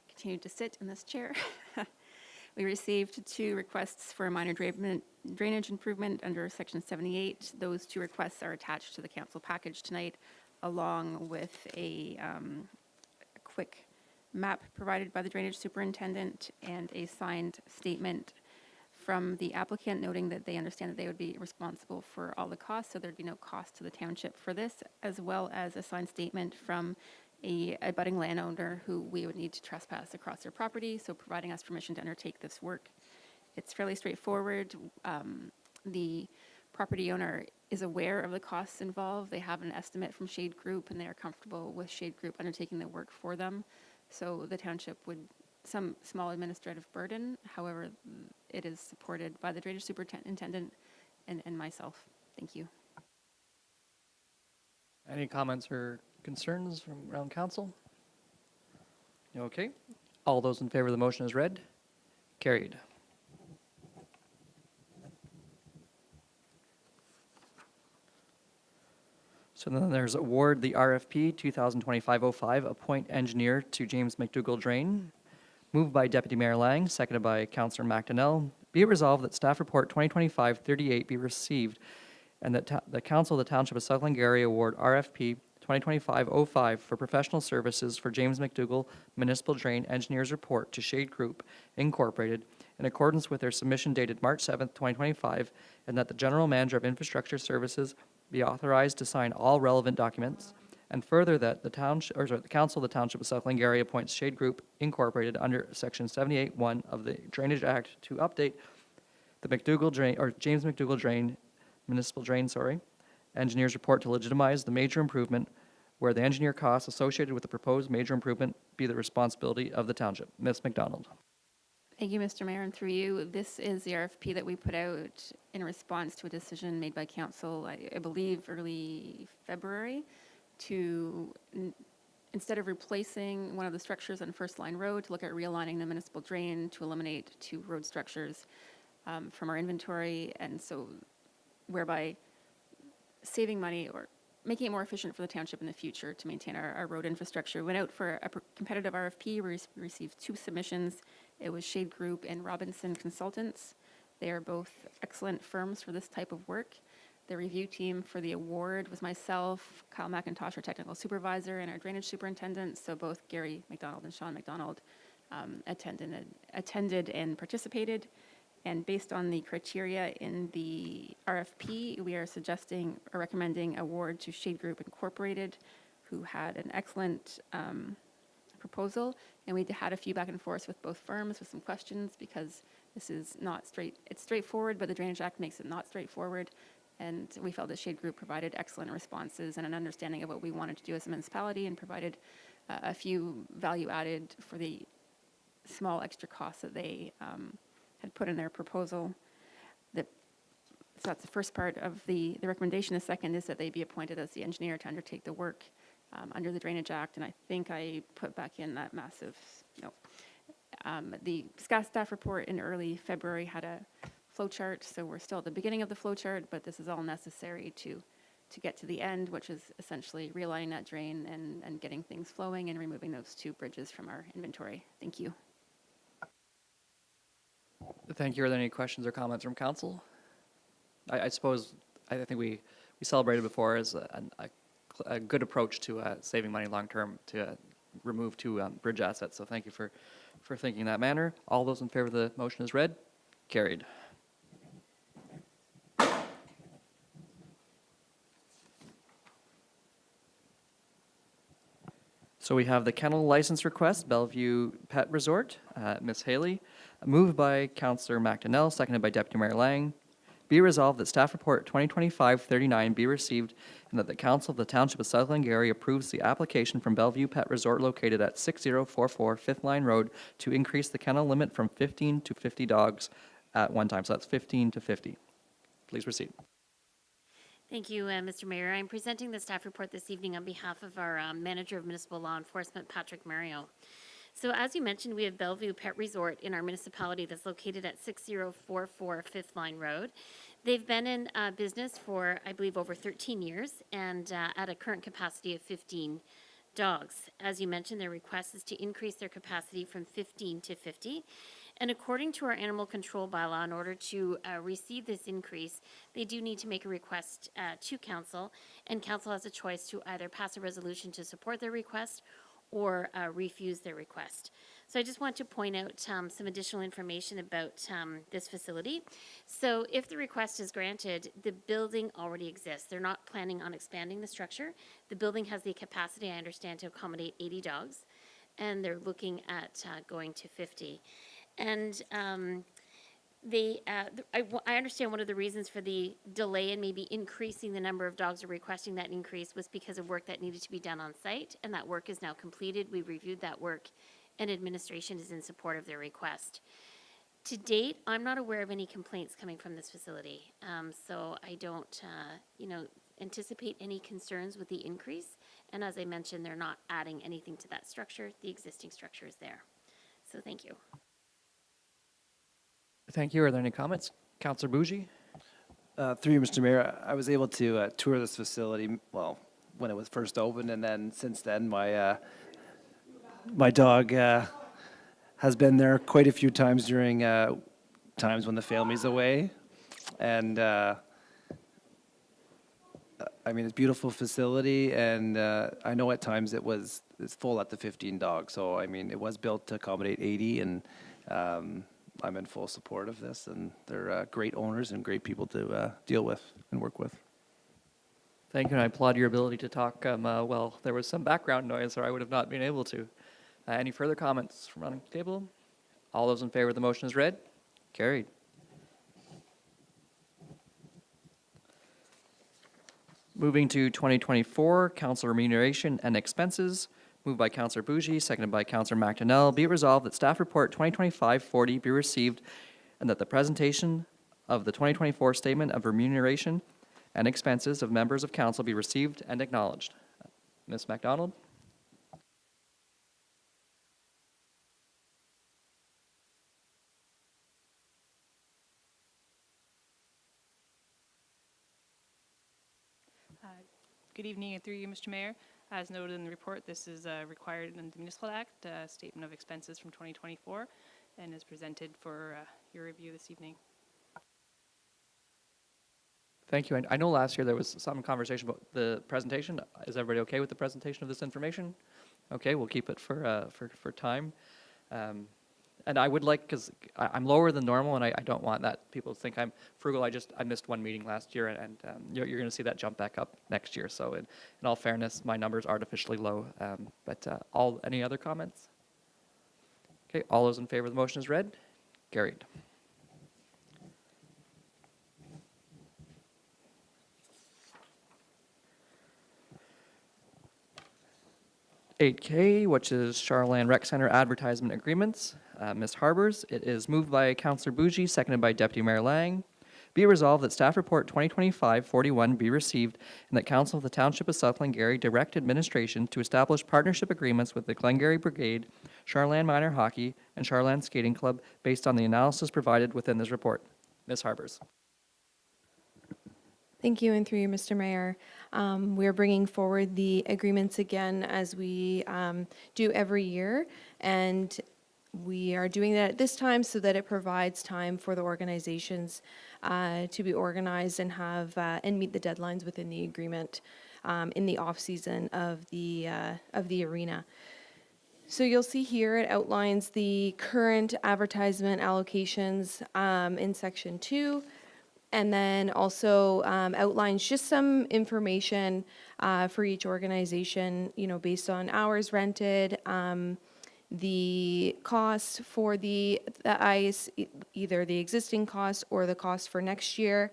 continued to sit in this chair. We received 2 requests for a minor drainage improvement under Section 78. Those 2 requests are attached to the council package tonight, along with a quick map provided by the drainage superintendent and a signed statement from the applicant noting that they understand that they would be responsible for all the costs, so there'd be no cost to the township for this, as well as a signed statement from a budding landowner who we would need to trespass across their property, so providing us permission to undertake this work. It's fairly straightforward. The property owner is aware of the costs involved. They have an estimate from Shade Group, and they are comfortable with Shade Group undertaking the work for them. So the township would, some small administrative burden, however, it is supported by the drainage superintendent and myself. Thank you. Any comments or concerns from around council? Okay. All those in favor of the motion as read? Carried. So then there's award the RFP 2025-05, appoint engineer to James McDougall Drain. Moved by Deputy Mayor Lang, seconded by Councillor McDonnell. Be it resolved that staff report 2025-38 be received and that the Council of the Township of South Glengarry award RFP 2025-05 for professional services for James McDougall Municipal Drain Engineers Report to Shade Group Incorporated in accordance with their submission dated March 7th, 2025, and that the General Manager of Infrastructure Services be authorized to sign all relevant documents, and further that the Council of the Township of South Glengarry appoints Shade Group Incorporated under Section 78.1 of the Drainage Act to update the McDougall Drain, or James McDougall Drain, Municipal Drain, engineer's report to legitimize the major improvement where the engineer costs associated with the proposed major improvement be the responsibility of the township. Ms. McDonald. Thank you, Mr. Mayor, and through you, this is the RFP that we put out in response to a decision made by council, I believe, early February, to, instead of replacing one of the structures on First Line Road, to look at realigning the municipal drain to eliminate 2 road structures from our inventory, and so whereby saving money or making it more efficient for the township in the future to maintain our road infrastructure. We went out for a competitive RFP. We received 2 submissions. It was Shade Group and Robinson Consultants. They are both excellent firms for this type of work. The review team for the award was myself, Kyle McIntosh, our technical supervisor, and our drainage superintendent. So both Gary McDonald and Sean McDonald attended and participated. And based on the criteria in the RFP, we are suggesting or recommending award to Shade Group Incorporated, who had an excellent proposal. And we had a few back and forth with both firms with some questions because this is not it's straightforward, but the Drainage Act makes it not straightforward. And we felt that Shade Group provided excellent responses and an understanding of what we wanted to do as a municipality, and provided a few value added for the small extra costs that they had put in their proposal. So that's the first part of the recommendation. The second is that they be appointed as the engineer to undertake the work under the Drainage Act, and I think I put back in that massive, no. The staff report in early February had a flow chart, so we're still at the beginning of the flow chart, but this is all necessary to get to the end, which is essentially realigning that drain and getting things flowing and removing those 2 bridges from our inventory. Thank you. Thank you. Are there any questions or comments from council? I suppose, I think we celebrated before as a good approach to saving money long term to remove 2 bridge assets. So thank you for thinking in that manner. All those in favor of the motion as read? Carried. So we have the kennel license request, Bellevue Pet Resort. Ms. Haley, moved by Councillor McDonnell, seconded by Deputy Mayor Lang. Be resolved that staff report 2025-39 be received and that the Council of the Township of South Glengarry approves the application from Bellevue Pet Resort located at 6044 Fifth Line Road to increase the kennel limit from 15 to 50 dogs at one time. So that's 15 to 50. Please proceed. Thank you, Mr. Mayor. I'm presenting the staff report this evening on behalf of our Manager of Municipal Law Enforcement, Patrick Mario. So as you mentioned, we have Bellevue Pet Resort in our municipality that's located at 6044 Fifth Line Road. They've been in business for, I believe, over 13 years and at a current capacity of 15 dogs. As you mentioned, their request is to increase their capacity from 15 to 50. And according to our animal control bylaw, in order to receive this increase, they do need to make a request to council, and council has a choice to either pass a resolution to support their request or refuse their request. So I just want to point out some additional information about this facility. So if the request is granted, the building already exists. They're not planning on expanding the structure. The building has the capacity, I understand, to accommodate 80 dogs, and they're looking at going to 50. And I understand one of the reasons for the delay in maybe increasing the number of dogs or requesting that increase was because of work that needed to be done on site, and that work is now completed. We reviewed that work, and administration is in support of their request. To date, I'm not aware of any complaints coming from this facility, so I don't, anticipate any concerns with the increase. And as I mentioned, they're not adding anything to that structure. The existing structure is there. So thank you. Thank you. Are there any comments? Councillor Bougie? Through you, Mr. Mayor, I was able to tour this facility, well, when it was first opened, and then since then, my dog has been there quite a few times during times when the family's away. And I mean, it's a beautiful facility, and I know at times it's full at the 15 dogs. So, I mean, it was built to accommodate 80, and I'm in full support of this, and they're great owners and great people to deal with and work with. Thank you, and I applaud your ability to talk. Well, there was some background noise, or I would have not been able to. Any further comments from around the table? All those in favor of the motion is read. Carried. Moving to 2024, council remuneration and expenses. Moved by Councillor Bougie, seconded by Councillor McDonnell. Be it resolved that staff report 2025-40 be received and that the presentation of the 2024 statement of remuneration and expenses of members of council be received and acknowledged. Ms. MacDonald? Good evening, and through you, Mr. Mayor. As noted in the report, this is required in the Municipal Act, Statement of Expenses from 2024, and is presented for your review this evening. Thank you. I know last year there was some conversation about the presentation. Is everybody okay with the presentation of this information? Okay, we'll keep it for time. And I would like, because I'm lower than normal, and I don't want that people think I'm frugal. I missed one meeting last year, and you're going to see that jump back up next year. So in all fairness, my number's artificially low. Any other comments? Okay, all those in favor of the motion is read. Carried. (8K), which is Charland Rec Center advertisement agreements. Ms. Harbers, it is moved by Councillor Bougie, seconded by Deputy Mayor Lang. Be it resolved that staff report 2025-41 be received and that Council of the Township of South Glengarry direct administration to establish partnership agreements with the Glengarry Brigade, Charland Minor Hockey, and Charland Skating Club based on the analysis provided within this report. Ms. Harbers. Thank you, and through you, Mr. Mayor. We're bringing forward the agreements again as we do every year, and we are doing that at this time so that it provides time for the organizations to be organized and have and meet the deadlines within the agreement in the off season of the arena. So you'll see here it outlines the current advertisement allocations in section 2. And then also outlines just some information for each organization, you know, based on hours rented, the cost for the ice, either the existing cost or the cost for next year,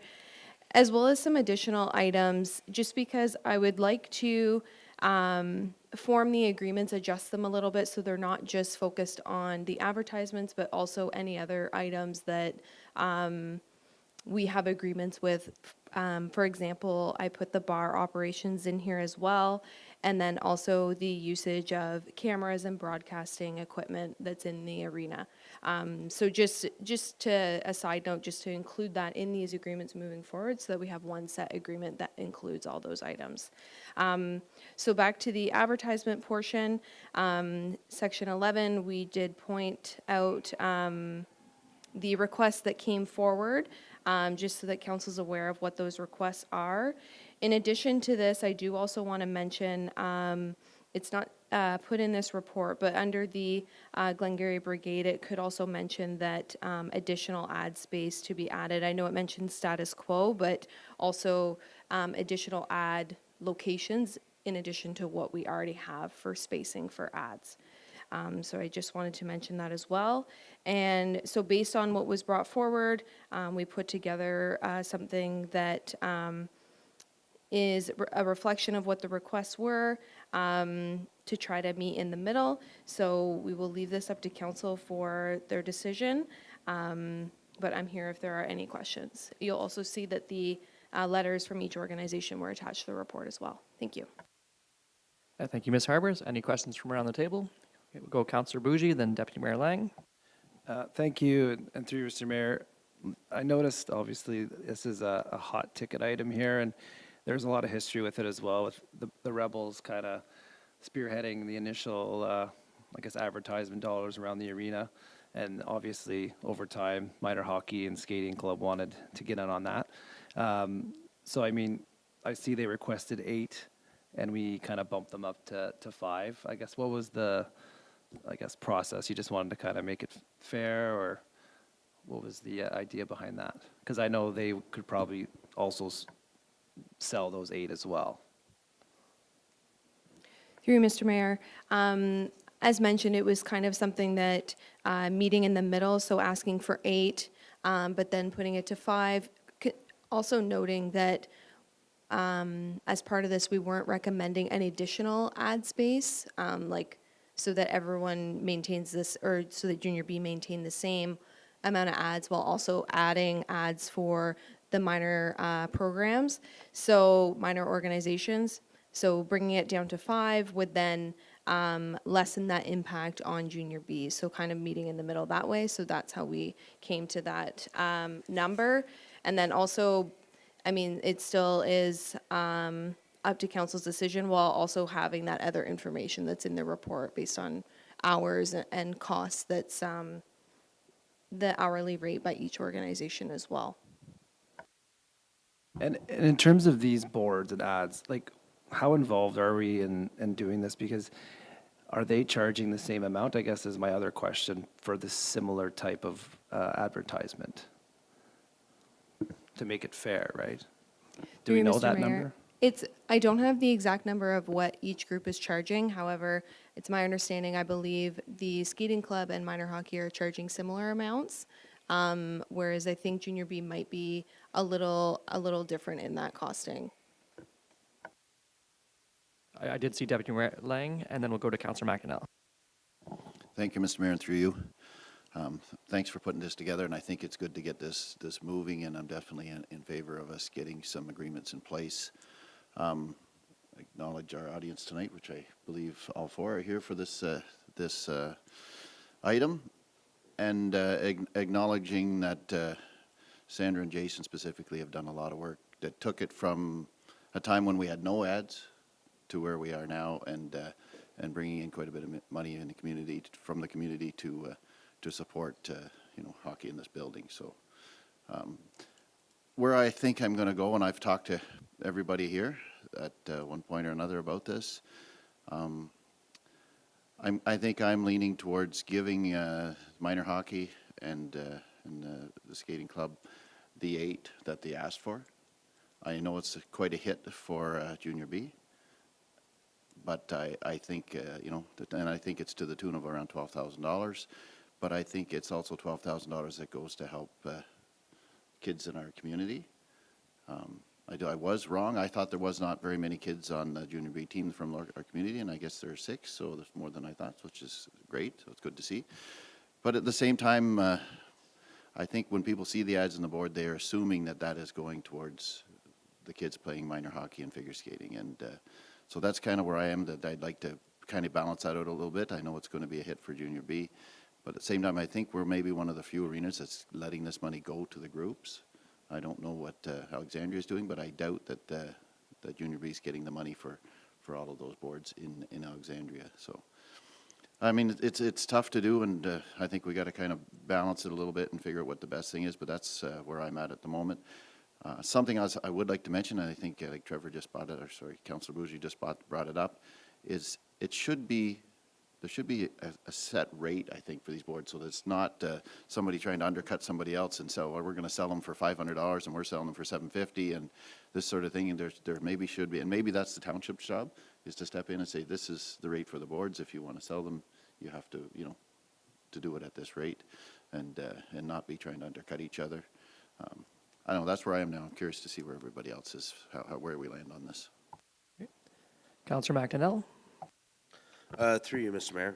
as well as some additional items, just because I would like to form the agreements, adjust them a little bit so they're not just focused on the advertisements, but also any other items that we have agreements with. For example, I put the bar operations in here as well, and then also the usage of cameras and broadcasting equipment that's in the arena. So just to a side note, just to include that in these agreements moving forward, so that we have one set agreement that includes all those items. So back to the advertisement portion, section 11, we did point out the requests that came forward, just so that council's aware of what those requests are. In addition to this, I do also want to mention, it's not put in this report, but under the Glengarry Brigade, it could also mention that additional ad space to be added. I know it mentions status quo, but also additional ad locations in addition to what we already have for spacing for ads. So I just wanted to mention that as well. And so based on what was brought forward, we put together something that is a reflection of what the requests were, to try to meet in the middle. So we will leave this up to council for their decision. But I'm here if there are any questions. You'll also see that the letters from each organization were attached to the report as well. Thank you. Thank you, Ms. Harbers. Any questions from around the table? Okay, we'll go Councillor Bougie, then Deputy Mayor Lang. Thank you, and through you, Mr. Mayor, I noticed obviously this is a hot ticket item here, and there's a lot of history with it as well, with the Rebels kind of spearheading the initial, I guess, advertisement dollars around the arena. And obviously, over time, minor hockey and skating club wanted to get in on that. So, I mean, I see they requested 8, and we kind of bumped them up to 5. I guess, what was the, process? You just wanted to kind of make it fair, or what was the idea behind that? Because I know they could probably also sell those 8 as well. Through you, Mr. Mayor. As mentioned, it was kind of something that meeting in the middle, so asking for 8, but then putting it to 5. Also noting that as part of this, we weren't recommending any additional ad space, so that everyone maintains this, or so that Junior B maintain the same amount of ads while also adding ads for the minor programs, so minor organizations. So bringing it down to 5 would then lessen that impact on Junior B. So kind of meeting in the middle that way. So that's how we came to that number. And then also, I mean, it still is up to council's decision while also having that other information that's in the report based on hours and costs. That's the hourly rate by each organization as well. And in terms of these boards and ads, how involved are we in doing this? Because are they charging the same amount, I guess, is my other question, for this similar type of advertisement? To make it fair, right? Do we Through know Mr. that Mayor, number? I don't have the exact number of what each group is charging. However, it's my understanding, I believe the skating club and minor hockey are charging similar amounts. Whereas I think Junior B might be a little different in that costing. I did see Deputy Mayor Lang, and then we'll go to Councillor McInell. Thank you, Mr. Mayor, and through you. Thanks for putting this together, and I think it's good to get this moving, and I'm definitely in favor of us getting some agreements in place. Acknowledge our audience tonight, which I believe all 4 are here for this item, and acknowledging that Sandra and Jason specifically have done a lot of work that took it from a time when we had no ads to where we are now, and bringing in quite a bit of money in the community, from the community to support hockey in this building. So where I think I'm going to go, and I've talked to everybody here at one point or another about this, I think I'm leaning towards giving minor hockey and the skating club the 8 that they asked for. I know it's quite a hit for Junior B, but I think, and I think it's to the tune of around $12,000, but I think it's also $12,000 that goes to help kids in our community. I was wrong. I thought there was not very many kids on the Junior B team from our community, and I guess there are 6, so there's more than I thought, which is great, so it's good to see. But at the same time, I think when people see the ads on the board, they are assuming that that is going towards the kids playing minor hockey and figure skating, and so that's kind of where I am, that I'd like to kind of balance that out a little bit. I know it's going to be a hit for Junior B, but at the same time, I think we're maybe one of the few arenas that's letting this money go to the groups. I don't know what Alexandria is doing, but I doubt that that Junior B is getting the money for all of those boards in Alexandria. So, I mean, it's tough to do, and I think we got to kind of balance it a little bit and figure out what the best thing is. But that's where I'm at the moment. Something else I would like to mention, and I think like Trevor just brought it, or sorry, Councillor Bougie just brought it up, is there should be a set rate, I think, for these boards, so that it's not somebody trying to undercut somebody else and sell, well, we're going to sell them for $500 and we're selling them for $750 and this sort of thing. And there maybe should be, and maybe that's the township's job, is to step in and say, this is the rate for the boards. If you want to sell them, you have to, to do it at this rate, and not be trying to undercut each other. I don't know. That's where I am now. I'm curious to see where everybody else is, where we land on this. Councillor McDonnell. Through you, Mr. Mayor.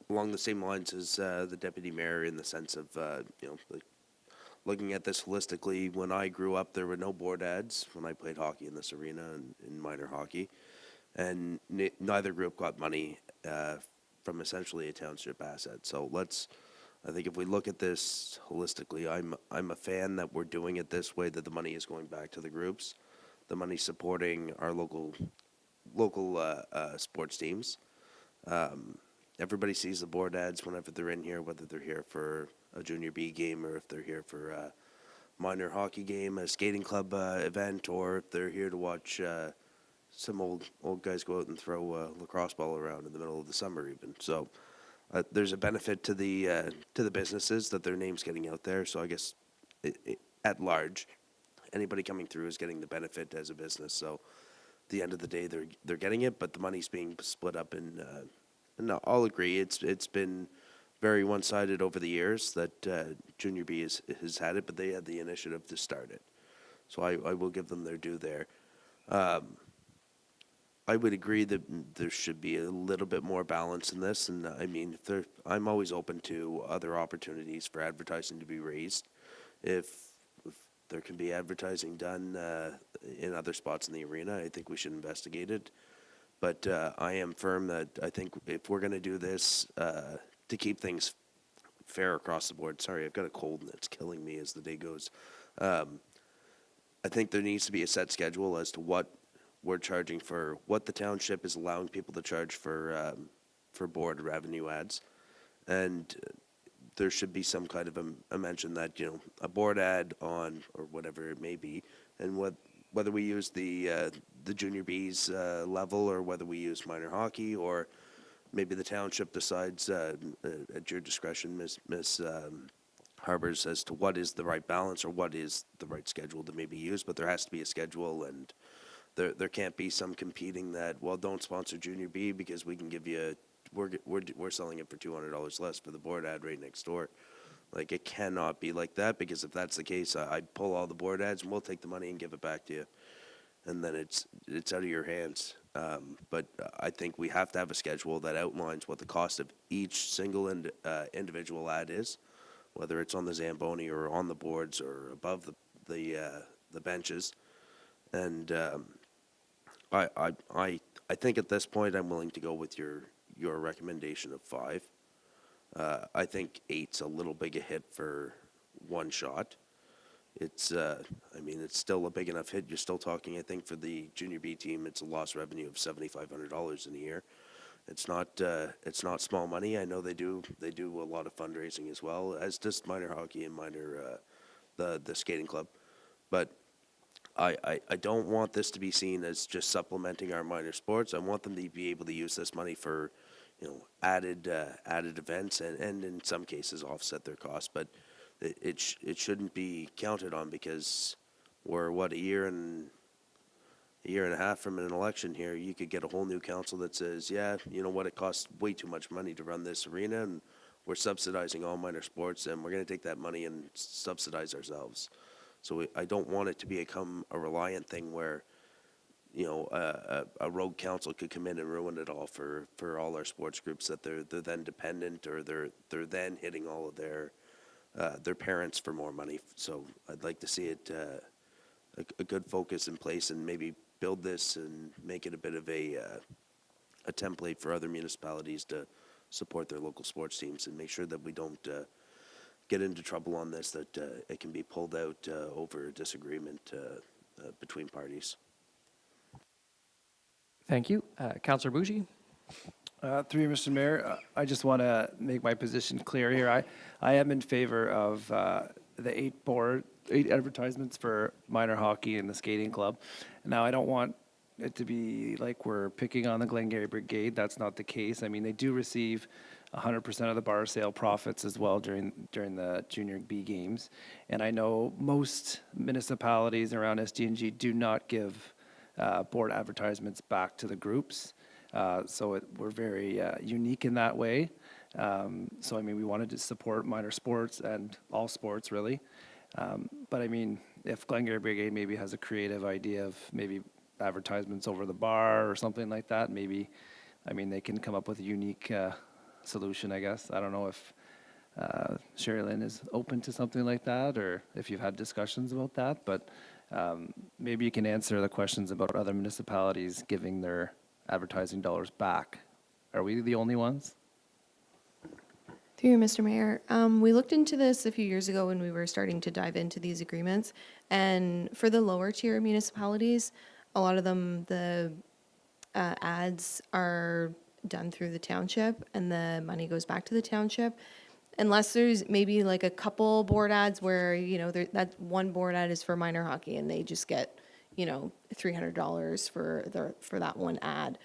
Along the same lines as the deputy mayor, in the sense of like looking at this holistically. When I grew up, there were no board ads when I played hockey in this arena and in minor hockey, and neither group got money from essentially a township asset. So I think if we look at this holistically, I'm a fan that we're doing it this way, that the money is going back to the groups, the money supporting our local sports teams. Everybody sees the board ads whenever they're in here, whether they're here for a Junior B game or if they're here for a minor hockey game, a skating club event, or if they're here to watch some old guys go out and throw a lacrosse ball around in the middle of the summer even. So there's a benefit to the businesses that their name's getting out there. So I guess at large, anybody coming through is getting the benefit as a business. So at the end of the day, they're getting it, but the money's being split up in. No, I'll agree. It's been very one-sided over the years that Junior B has had it, but they had the initiative to start it. So I will give them their due there. I would agree that there should be a little bit more balance in this, and I mean, I'm always open to other opportunities for advertising to be raised. If there can be advertising done in other spots in the arena, I think we should investigate it. But I am firm that I think if we're going to do this to keep things fair across the board, sorry, I've got a cold and it's killing me as the day goes. I think there needs to be a set schedule as to what we're charging for, what the township is allowing people to charge for board revenue ads. And there should be some kind of a mention that, a board ad on, or whatever it may be, and whether we use the Junior B's level or whether we use minor hockey, or maybe the township decides at your discretion, Ms. Harbers, as to what is the right balance or what is the right schedule to maybe use. But there has to be a schedule, and there can't be some competing that, well, don't sponsor Junior B because we can give you we're selling it for $200 less for the board ad right next door. Like, it cannot be like that, because if that's the case, I pull all the board ads and we'll take the money and give it back to you. And then it's out of your hands. But I think we have to have a schedule that outlines what the cost of each single individual ad is, whether it's on the Zamboni or on the boards or above the benches. And I think at this point I'm willing to go with your recommendation of 5. I think 8's a little big a hit for one shot. It's, it's still a big enough hit. You're still talking, I think, for the Junior B team, it's a lost revenue of $7,500 in a year. It's not small money. I know they do a lot of fundraising as well, as does minor hockey and the skating club. But I don't want this to be seen as just supplementing our minor sports. I want them to be able to use this money for, added events and in some cases offset their costs. But it shouldn't be counted on, because we're, what, a year and a half from an election here. You could get a whole new council that says, yeah, you know what, it costs way too much money to run this arena, and we're subsidizing all minor sports, and we're going to take that money and subsidize ourselves. So I don't want it to become a reliant thing where, you know, a rogue council could come in and ruin it all for all our sports groups, that they're then dependent, or they're then hitting all of their parents for more money. So I'd like to see it a good focus in place, and maybe build this and make it a bit of a template for other municipalities to support their local sports teams, and make sure that we don't get into trouble on this, that it can be pulled out over disagreement between parties. Thank you. Councillor Bougie? Through you, Mr. Mayor, I just want to make my position clear here. I am in favor of the 8 advertisements for minor hockey and the skating club. Now, I don't want it to be like we're picking on the Glengarry Brigade. That's not the case. I mean, they do receive 100% of the bar sale profits as well during the Junior B games. And I know most municipalities around SDNG do not give board advertisements back to the groups. So we're very unique in that way. So, I mean, we wanted to support minor sports and all sports, really. But, I mean, if Glengarry Brigade maybe has a creative idea of maybe advertisements over the bar or something like that, maybe, I mean, they can come up with a unique solution, I guess. I don't know if Sherry Lynn is open to something like that, or if you've had discussions about that, but maybe you can answer the questions about other municipalities giving their advertising dollars back. Are we the only ones? Through you, Mr. Mayor, we looked into this a few years ago when we were starting to dive into these agreements. And for the lower tier municipalities, a lot of them, the ads are done through the township and the money goes back to the township. Unless there's maybe like a couple board ads where, you know, that one board ad is for minor hockey and they just get, you know, $300 for that one ad.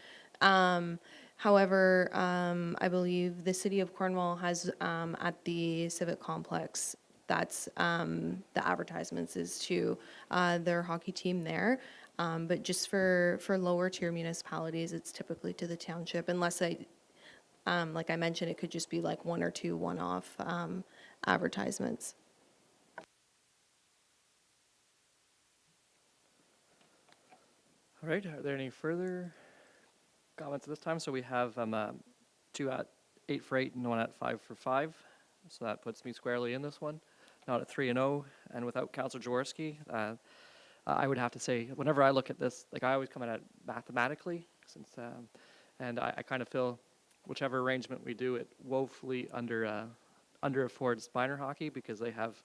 However, I believe the city of Cornwall has at the Civic Complex, that's the advertisements is to their hockey team there. But just for lower tier municipalities, it's typically to the township, unless like I mentioned, it could just be like one or two one-off advertisements. All right, are there any further comments at this time? So we have 2 at 8 for 8 and 1 at 5 for 5. So that puts me squarely in this one. Not at 3-0, and without Councillor Jaworski, I would have to say, whenever I look at this, like I always come at it mathematically, since, and I kind of feel whichever arrangement we do, it woefully underaffords minor hockey, because they have,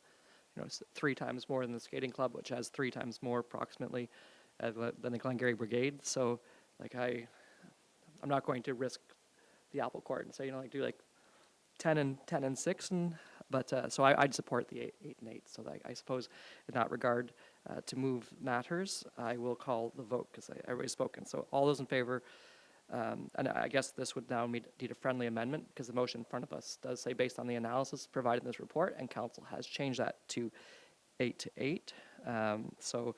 you know, 3 times more than the skating club, which has 3 times more approximately than the Glengarry Brigade. So, like I'm not going to risk the apple cart and say, you know, like do like 10 and 6, but so I'd support the 8 and 8. So I suppose in that regard, to move matters, I will call the vote because I already spoken. So all those in favor, and I guess this would now need a friendly amendment, because the motion in front of us does say based on the analysis provided in this report, and council has changed that to 8 to 8. So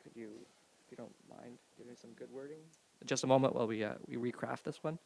could you, if you don't mind, give me some good wording? Just a moment while we recraft this one.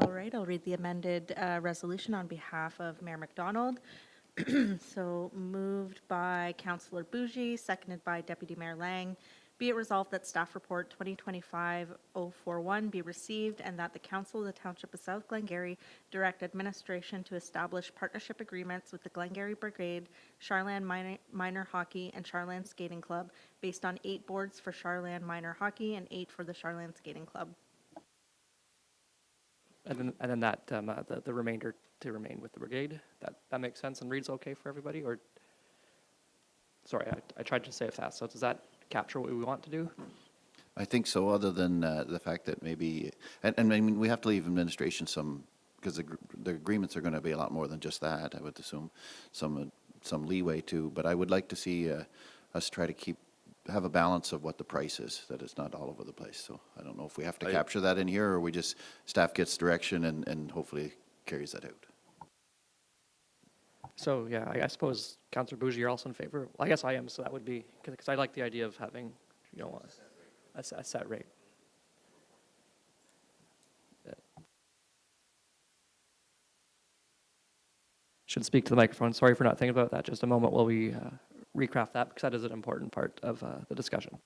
All right, I'll read the amended resolution on behalf of Mayor McDonald. So moved by Councillor Bougie, seconded by Deputy Mayor Lang, Be it resolved that staff report 2025-041 be received and that the Council of the Township of South Glengarry direct administration to establish partnership agreements with the Glengarry Brigade, Charland Minor Hockey, and Charland Skating Club based on 8 boards for Charland Minor Hockey and 8 for the Charland Skating Club. And then that, the remainder to remain with the brigade. That makes sense and reads okay for everybody, or? Sorry, I tried to say it fast. So does that capture what we want to do? I think so, other than the fact that maybe, and I mean, we have to leave administration some, because the agreements are going to be a lot more than just that, I would assume, some leeway too. But I would like to see us try to have a balance of what the price is, that it's not all over the place. So I don't know if we have to capture that in here, or we just, staff gets direction and hopefully carries that out. So, yeah, I suppose, Councillor Bougie, you're also in favor? Well, I guess I am, so that would be, because I like the idea of having, you know, a set rate. Should speak to the microphone. Sorry for not thinking about that. Just a moment while we recraft that, because that is an important part of the discussion.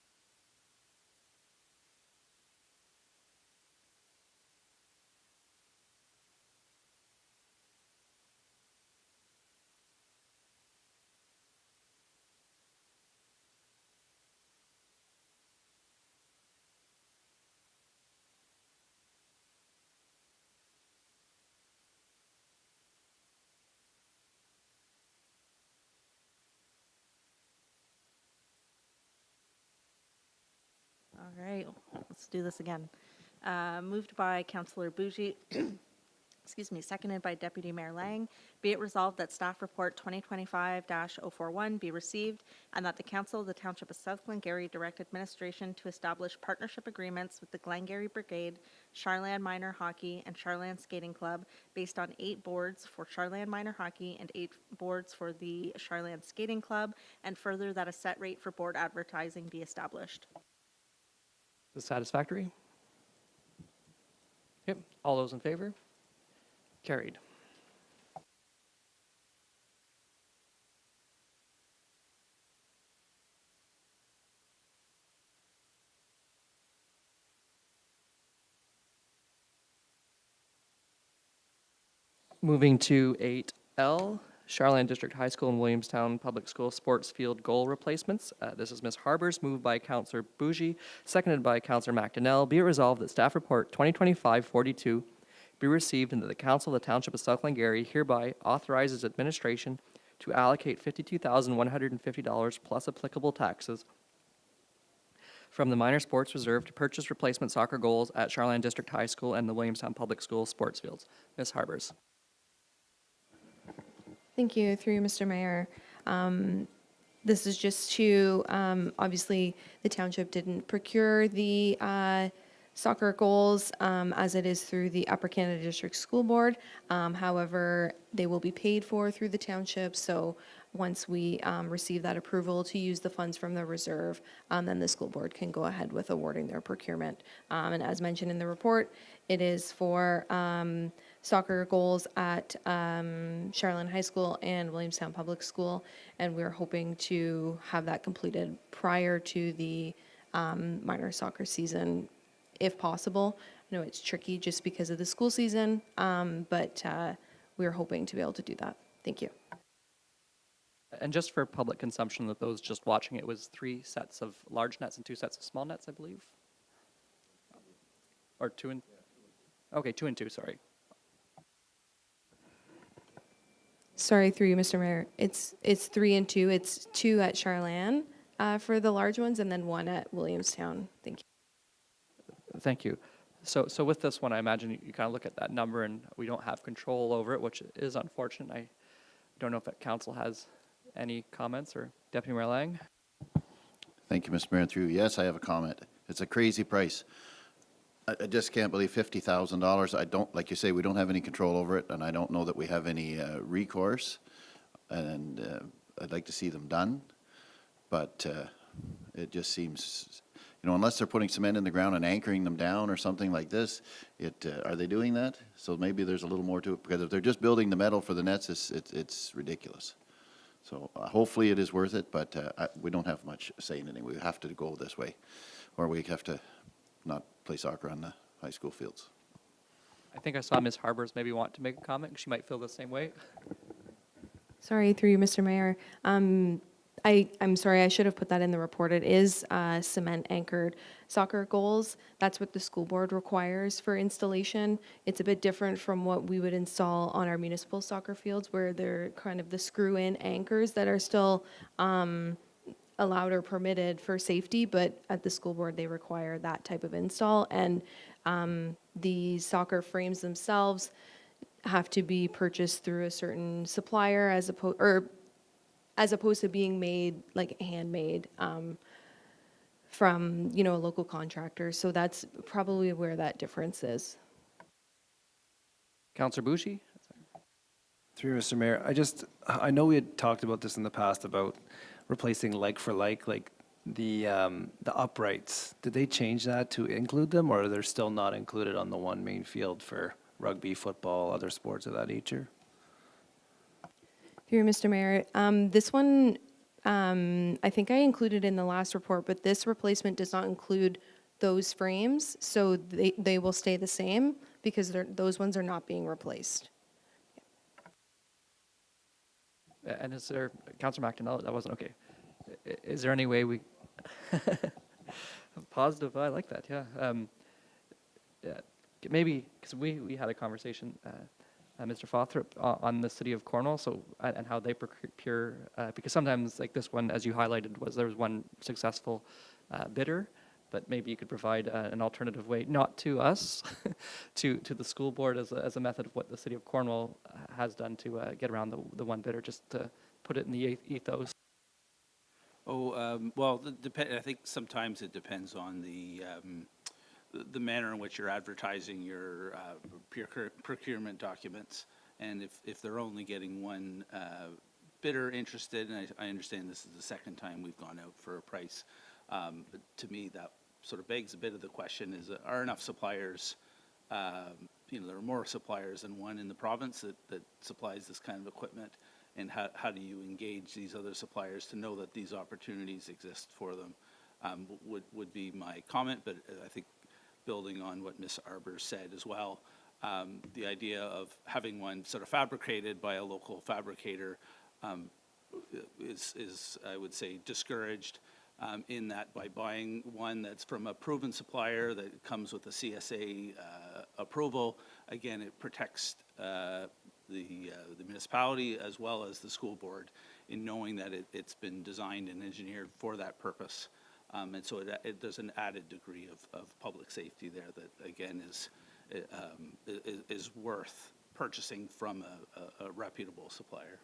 All right, let's do this again. Moved by Councillor Bougie, excuse me, seconded by Deputy Mayor Lang. Be it resolved that staff report 2025-041 be received and that the Council of the Township of South Glengarry direct administration to establish partnership agreements with the Glengarry Brigade, Charland Minor Hockey, and Charland Skating Club based on 8 boards for Charland Minor Hockey and 8 boards for the Charland Skating Club, and further that a set rate for board advertising be established. Is satisfactory? Yep. All those in favor? Carried. Moving to 8L, Charland District High School and Williamstown Public School sports field goal replacements. This is Ms. Harbers, moved by Councillor Bougie, seconded by Councillor McDonnell. Be it resolved that staff report 2025-42 be received and that the Council of the Township of South Glengarry hereby authorizes administration to allocate $52,150 plus applicable taxes from the minor sports reserve to purchase replacement soccer goals at Charland District High School and the Williamstown Public School sports fields. Ms. Harbers. Thank you, through you, Mr. Mayor. This is just to, obviously, the township didn't procure the soccer goals as it is through the Upper Canada District School Board. However, they will be paid for through the township, so once we receive that approval to use the funds from the reserve, then the school board can go ahead with awarding their procurement. And as mentioned in the report, it is for soccer goals at Charland High School and Williamstown Public School, and we're hoping to have that completed prior to the minor soccer season, if possible. I know it's tricky just because of the school season, but we're hoping to be able to do that. Thank you. And just for public consumption, of those just watching, it was 3 sets of large nets and 2 sets of small nets, I believe? Or 2 and... Okay, 2 and 2, sorry. Sorry, through you, Mr. Mayor. It's 3 and 2. It's 2 at Charland for the large ones, and then 1 at Williamstown. Thank you. Thank you. So with this one, I imagine you kind of look at that number and we don't have control over it, which is unfortunate. I don't know if that council has any comments, or Deputy Mayor Lang? Thank you, Mr. Mayor. Through you. Yes, I have a comment. It's a crazy price. I just can't believe $50,000. I don't, like you say, we don't have any control over it, and I don't know that we have any recourse. And I'd like to see them done, but it just seems, you know, unless they're putting cement in the ground and anchoring them down or something like this, are they doing that? So maybe there's a little more to it, because if they're just building the metal for the nets, it's ridiculous. So hopefully it is worth it, but we don't have much say in it. We have to go this way, or we have to not play soccer on the high school fields. I think I saw Ms. Harbers maybe want to make a comment. She might feel the same way. Sorry, through you, Mr. Mayor. I'm sorry, I should have put that in the report. It is cement anchored soccer goals. That's what the school board requires for installation. It's a bit different from what we would install on our municipal soccer fields, where they're kind of the screw-in anchors that are still allowed or permitted for safety, but at the school board, they require that type of install. And the soccer frames themselves have to be purchased through a certain supplier as opposed to being made, like handmade, from, a local contractor. So that's probably where that difference is. Councillor Bucci? Through you, Mr. Mayor, I know we had talked about this in the past about replacing like for like the uprights. Did they change that to include them, or are they still not included on the one main field for rugby, football, other sports of that nature? Through you, Mr. Mayor, this one, I think I included in the last report, but this replacement does not include those frames, so they will stay the same because those ones are not being replaced. And is there, Councillor McDonald, that wasn't okay. Is there any way we, positive, I like that, yeah. Yeah, maybe, because we had a conversation, Mr. Fothrop, on the city of Cornwall, so, and how they procure, because sometimes, like this one, as you highlighted, there was one successful bidder, but maybe you could provide an alternative way, not to us, to the school board as a method of what the city of Cornwall has done to get around the one bidder, just to put it in the ethos. Well, I think sometimes it depends on the manner in which you're advertising your procurement documents, and if they're only getting one bidder interested, and I understand this is the second time we've gone out for a price, but to me that sort of begs a bit of the question: are enough suppliers? There are more suppliers than one in the province that supplies this kind of equipment, and how do you engage these other suppliers to know that these opportunities exist for them? Would be my comment, but I think building on what Ms. Arbor said as well, the idea of having one sort of fabricated by a local fabricator is, I would say, discouraged in that by buying one that's from a proven supplier that comes with a CSA approval, again, it protects the municipality as well as the school board in knowing that it's been designed and engineered for that purpose. And so there's an added degree of public safety there that, again, is worth purchasing from a reputable supplier.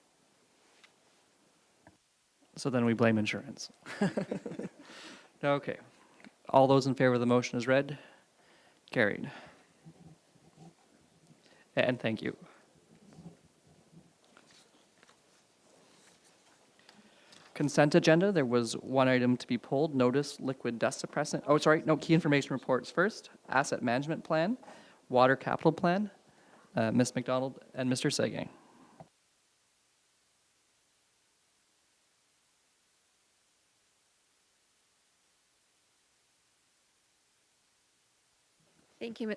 So then we blame insurance. Okay. All those in favor of the motion as read? Carried. And thank you. Consent agenda, there was one item to be pulled, notice liquid dust suppressant. Oh, sorry, no, key information reports first. Asset management plan, water capital plan, Ms. McDonald and Mr. Segang. Thank you,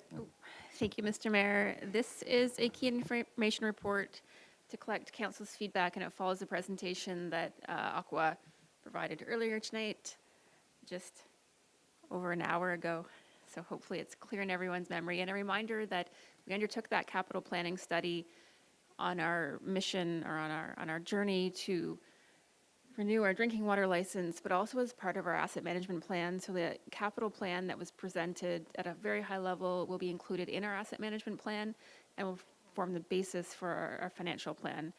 Mr. Mayor. This is a key information report to collect council's feedback, and it follows the presentation that Aqua provided earlier tonight, just over an hour ago. So hopefully it's clear in everyone's memory. And a reminder that we undertook that capital planning study on our mission, or on our journey to renew our drinking water license, but also as part of our asset management plan. So the capital plan that was presented at a very high level will be included in our asset management plan and will form the basis for our financial plan.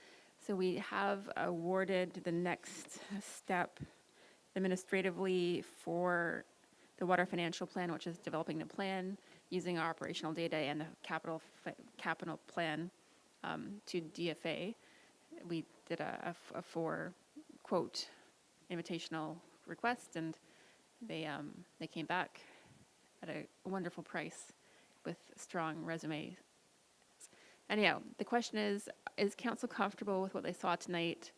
So we have awarded the next step administratively for the water financial plan, which is developing the plan using our operational data and the capital plan to DFA. We did a 4-quote invitational request, and they came back at a wonderful price with strong resume. Anyhow, the question is council comfortable with what they saw tonight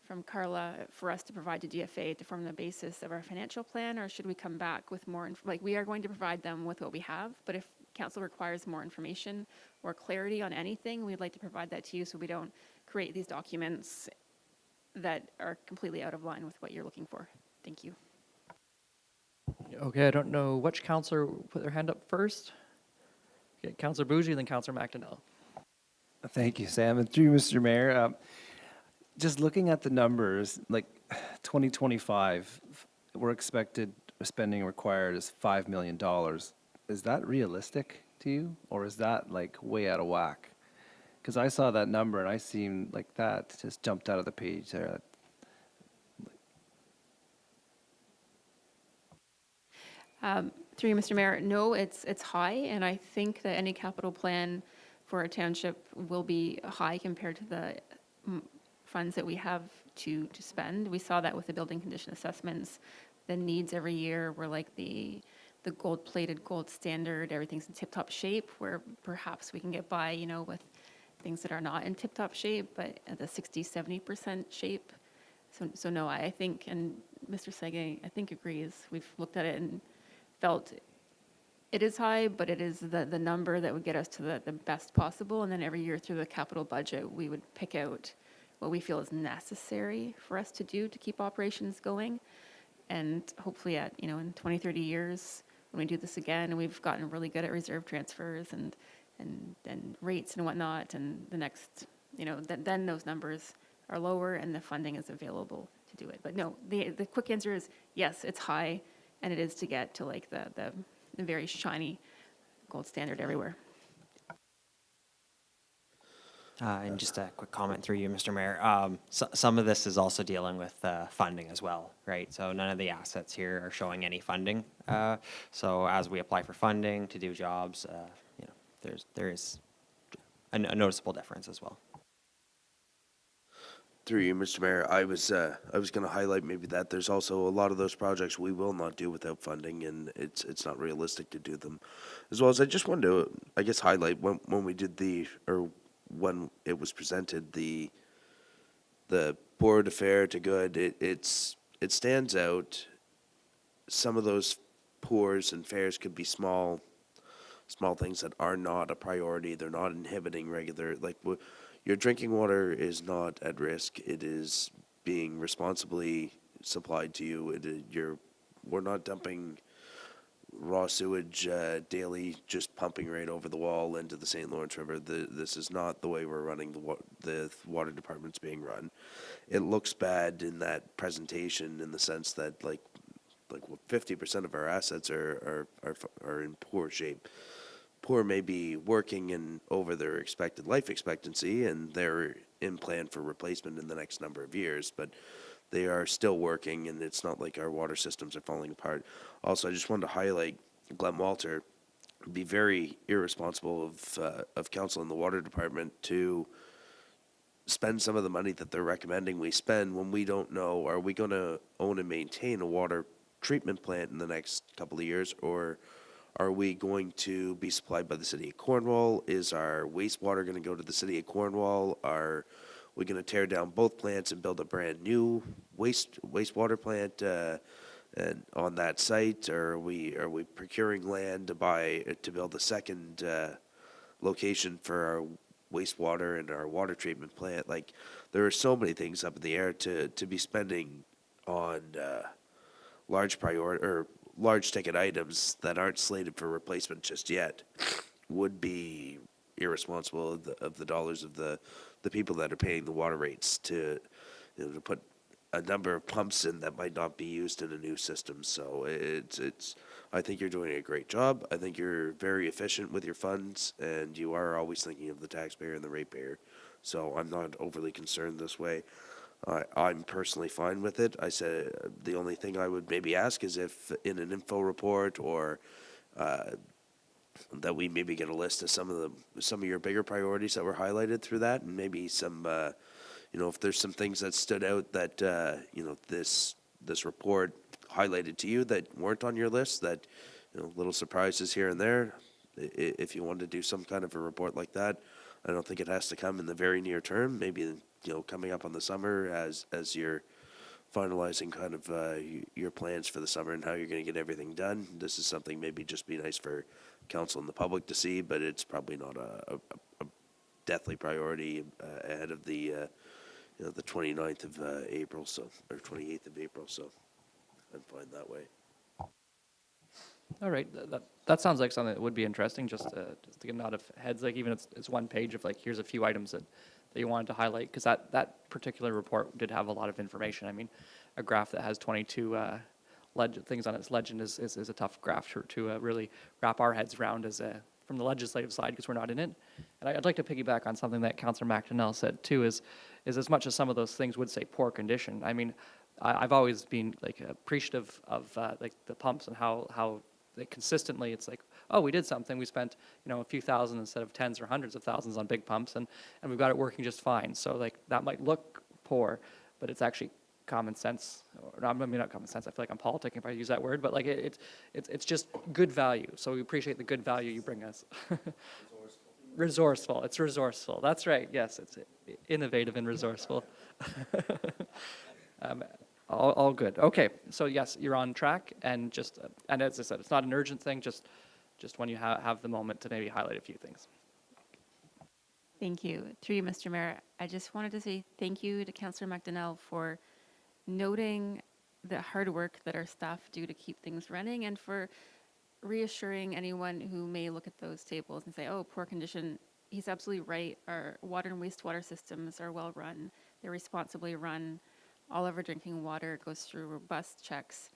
from Carla for us to provide to DFA to form the basis of our financial plan, or should we come back with more, like, we are going to provide them with what we have, but if council requires more information or clarity on anything, we'd like to provide that to you so we don't create these documents that are completely out of line with what you're looking for. Thank you. Okay, I don't know which counselor put their hand up first. Okay, Counselor Bougie, then Counselor McDonnell. Thank you, Sam. And through you, Mr. Mayor, just looking at the numbers, like 2025, we're expected spending required is $5 million. Is that realistic to you, or is that like way out of whack? Because I saw that number and I seemed like that just jumped out of the page there. Through you, Mr. Mayor, no, it's high, and I think that any capital plan for a township will be high compared to the funds that we have to spend. We saw that with the building condition assessments. The needs every year were like the gold-plated, gold standard, everything's in tip-top shape, where perhaps we can get by, you know, with things that are not in tip-top shape, but at the 60-70% shape. So no, I think, and Mr. Sege, I think agrees. We've looked at it and felt it is high, but it is the number that would get us to the best possible. And then every year through the capital budget, we would pick out what we feel is necessary for us to do to keep operations going. And hopefully in 20, 30 years, when we do this again, we've gotten really good at reserve transfers and rates and whatnot. And the next, then those numbers are lower and the funding is available to do it. But no, the quick answer is yes, it's high, and it is to get to like the very shiny gold standard everywhere. And just a quick comment through you, Mr. Mayor. Some of this is also dealing with funding as well, right? So none of the assets here are showing any funding. So as we apply for funding to do jobs, there is a noticeable difference as well. Through you, Mr. Mayor, I was going to highlight maybe that there's also a lot of those projects we will not do without funding, and it's not realistic to do them. As well as I just wanted to, I guess, highlight when we did when it was presented, the poor to fair to good, it stands out. Some of those poors and fairs could be small things that are not a priority. They're not inhibiting regular, like, your drinking water is not at risk. It is being responsibly supplied to you. We're not dumping raw sewage daily, just pumping right over the wall into the St. Lawrence River. This is not the way we're running the water department's being run. It looks bad in that presentation in the sense that like 50% of our assets are in poor shape. Poor may be working and over their expected life expectancy, and they're in plan for replacement in the next number of years, but they are still working, and it's not like our water systems are falling apart. Also, I just wanted to highlight Glenn Walter. It'd be very irresponsible of council and the water department to spend some of the money that they're recommending we spend when we don't know, are we going to own and maintain a water treatment plant in the next couple of years, or are we going to be supplied by the City of Cornwall? Is our wastewater going to go to the City of Cornwall? Are we going to tear down both plants and build a brand new wastewater plant and on that site? Or are we procuring land to build a second location for our wastewater and our water treatment plant? Like, there are so many things up in the air to be spending on large ticket items that aren't slated for replacement just yet would be irresponsible of the dollars of the people that are paying the water rates to put a number of pumps in that might not be used in a new system. So I think you're doing a great job. I think you're very efficient with your funds, and you are always thinking of the taxpayer and the ratepayer. So I'm not overly concerned this way. I'm personally fine with it. I said the only thing I would maybe ask is if in an info report or that we maybe get a list of some of your bigger priorities that were highlighted through that, and maybe some if there's some things that stood out that this report highlighted to you that weren't on your list, that little surprises here and there. If you want to do some kind of a report like that, I don't think it has to come in the very near term, maybe, coming up on the summer as you're finalizing kind of your plans for the summer and how you're going to get everything done. This is something maybe just be nice for council and the public to see, but it's probably not a deathly priority ahead of the 29th of April, or 28th of April, so I'm fine that way. All right, that sounds like something that would be interesting, just to get a nod of heads, like even it's one page of like, here's a few items that you wanted to highlight, because that particular report did have a lot of information. I mean, a graph that has 22 things on its legend is a tough graph to really wrap our heads around from the legislative side, because we're not in it. And I'd like to piggyback on something that Councillor McDonnell said too, is as much as some of those things would say poor condition, I mean, I've always been like appreciative of like the pumps and how they consistently, it's like, oh, we did something, we spent a few thousand instead of tens or hundreds of thousands on big pumps, and we've got it working just fine. So like that might look poor, but it's actually common sense, or not, maybe not common sense, I feel like I'm politicking if I use that word, but like it's just good value. So we appreciate the good value you bring us. Resourceful, it's resourceful, that's right, yes, it's innovative and resourceful. All good. Okay, so yes, you're on track, and just and as I said, it's not an urgent thing. Just when you have the moment to maybe highlight a few things. Thank you. Through you, Mr. Mayor, I just wanted to say thank you to Councillor McDonnell for noting the hard work that our staff do to keep things running, and for reassuring anyone who may look at those tables and say, oh, poor condition. He's absolutely right. Our water and wastewater systems are well run. They're responsibly run. All of our drinking water goes through robust checks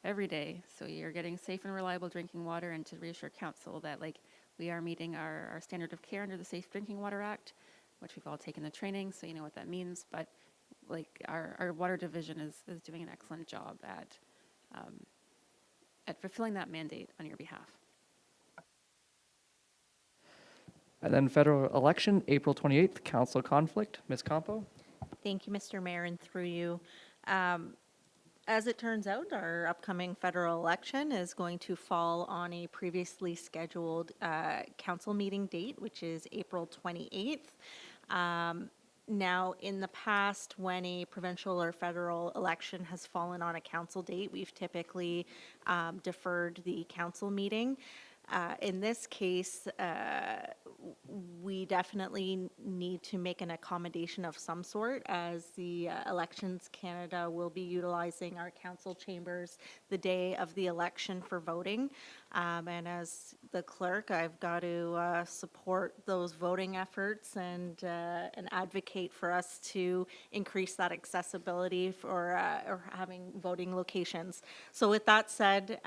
every day. So you're getting safe and reliable drinking water, and to reassure council that like we are meeting our standard of care under the Safe Drinking Water Act, which we've all taken the training, so you know what that means. But like our water division is doing an excellent job at fulfilling that mandate on your behalf. And then federal election, April 28th, council conflict. Ms. Campo? Thank you, Mr. Mayor, and through you. As it turns out, our upcoming federal election is going to fall on a previously scheduled council meeting date, which is April 28th. Now, in the past, when a provincial or federal election has fallen on a council date, we've typically deferred the council meeting. In this case, we definitely need to make an accommodation of some sort, as the Elections Canada will be utilizing our council chambers the day of the election for voting. And as the clerk, I've got to support those voting efforts and advocate for us to increase that accessibility for or having voting locations. So with that said,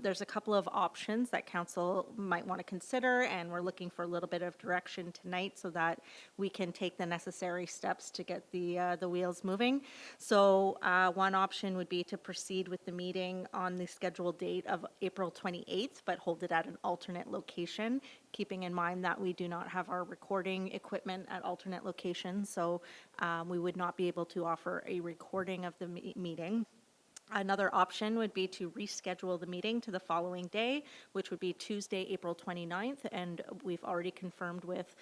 there's a couple of options that council might want to consider, and we're looking for a little bit of direction tonight so that we can take the necessary steps to get the wheels moving. So one option would be to proceed with the meeting on the scheduled date of April 28th, but hold it at an alternate location, keeping in mind that we do not have our recording equipment at alternate locations, so we would not be able to offer a recording of the meeting. Another option would be to reschedule the meeting to the following day, which would be Tuesday, April 29th, and we've already confirmed with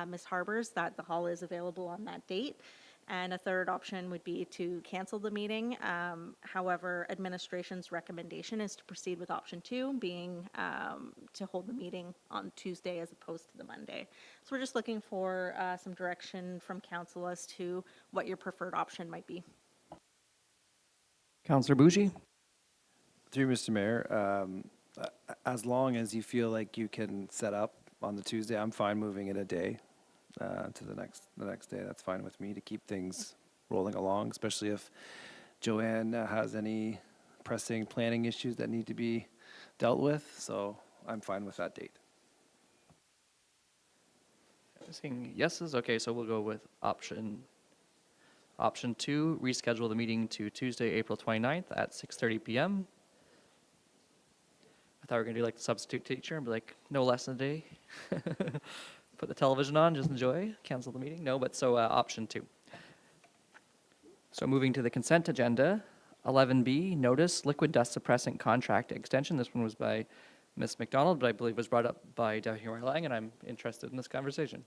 Ms. Harbers that the hall is available on that date. And a third option would be to cancel the meeting. However, administration's recommendation is to proceed with option 2, being to hold the meeting on Tuesday as opposed to the Monday. So we're just looking for some direction from council as to what your preferred option might be. Councillor Bougie? Through you, Mr. Mayor, as long as you feel like you can set up on the Tuesday, I'm fine moving it a day to the next day. That's fine with me to keep things rolling along, especially if Joanne has any pressing planning issues that need to be dealt with. So I'm fine with that date. Seeing yeses, okay, so we'll go with option 2, reschedule the meeting to Tuesday, April 29th at 6:30 p.m. I thought we were going to do like the substitute teacher and be like, no lesson a day. Put the television on, just enjoy, cancel the meeting. No, but so option 2. So moving to the consent agenda, 11B, notice liquid dust suppressant contract extension. This one was by Ms. McDonald, but I believe was brought up by Deputy Mayor Lang, and I'm interested in this conversation.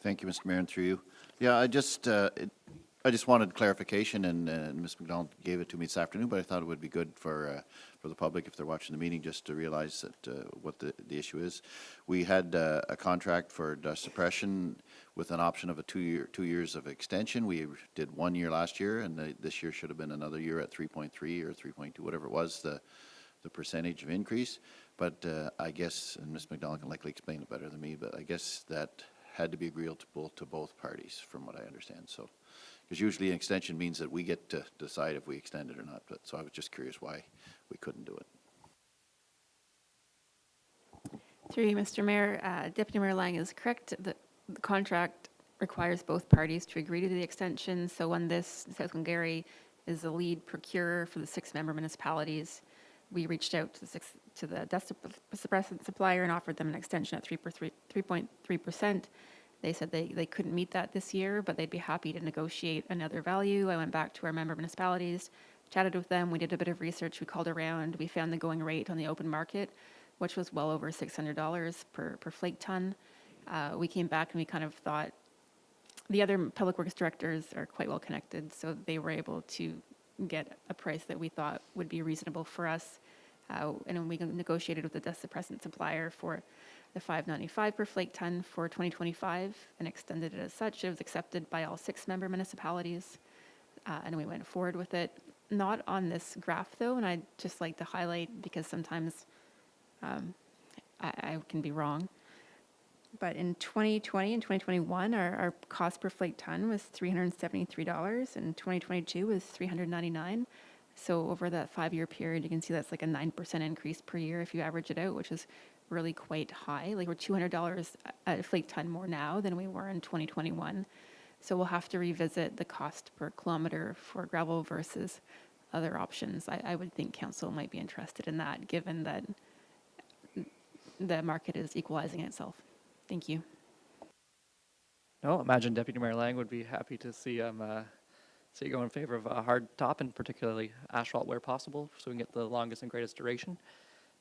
Thank you, Mr. Mayor, and through you. Yeah, I just wanted clarification, and Ms. McDonald gave it to me this afternoon, but I thought it would be good for the public, if they're watching the meeting, just to realize that what the issue is. We had a contract for dust suppression with an option of a 2 years of extension. We did 1 year last year, and this year should have been another year at 3.3 or 3.2, whatever it was, the percentage of increase. But I guess, and Ms. McDonald can likely explain it better than me, but I guess that had to be agreeable to both parties, from what I understand. So, because usually an extension means that we get to decide if we extend it or not. But so I was just curious why we couldn't do it. Through you, Mr. Mayor, Deputy Mayor Lang is correct. The contract requires both parties to agree to the extension. So when South Glengarry is the lead procurer for the 6-member municipalities, we reached out to the dust suppressant supplier and offered them an extension at 3.3%. They said they couldn't meet that this year, but they'd be happy to negotiate another value. I went back to our member municipalities, chatted with them. We did a bit of research. We called around. We found the going rate on the open market, which was well over $600 per flake ton. We came back and we kind of thought the other public works directors are quite well connected, so they were able to get a price that we thought would be reasonable for us. And we negotiated with the dust suppressant supplier for the $5.95 per flake ton for 2025 and extended it as such. It was accepted by all 6-member municipalities, and we went forward with it. Not on this graph, though, and I'd just like to highlight, because sometimes I can be wrong, but in 2020 and 2021, our cost per flake ton was $373, and 2022 was $399. So over that 5-year period, you can see that's like a 9% increase per year if you average it out, which is really quite high. Like, we're $200 a flake ton more now than we were in 2021. So we'll have to revisit the cost per kilometer for gravel versus other options. I would think council might be interested in that, given that the market is equalizing itself. Thank you. No, imagine Deputy Mayor Lang would be happy to see you go in favor of a hard top, and particularly asphalt where possible, so we can get the longest and greatest duration.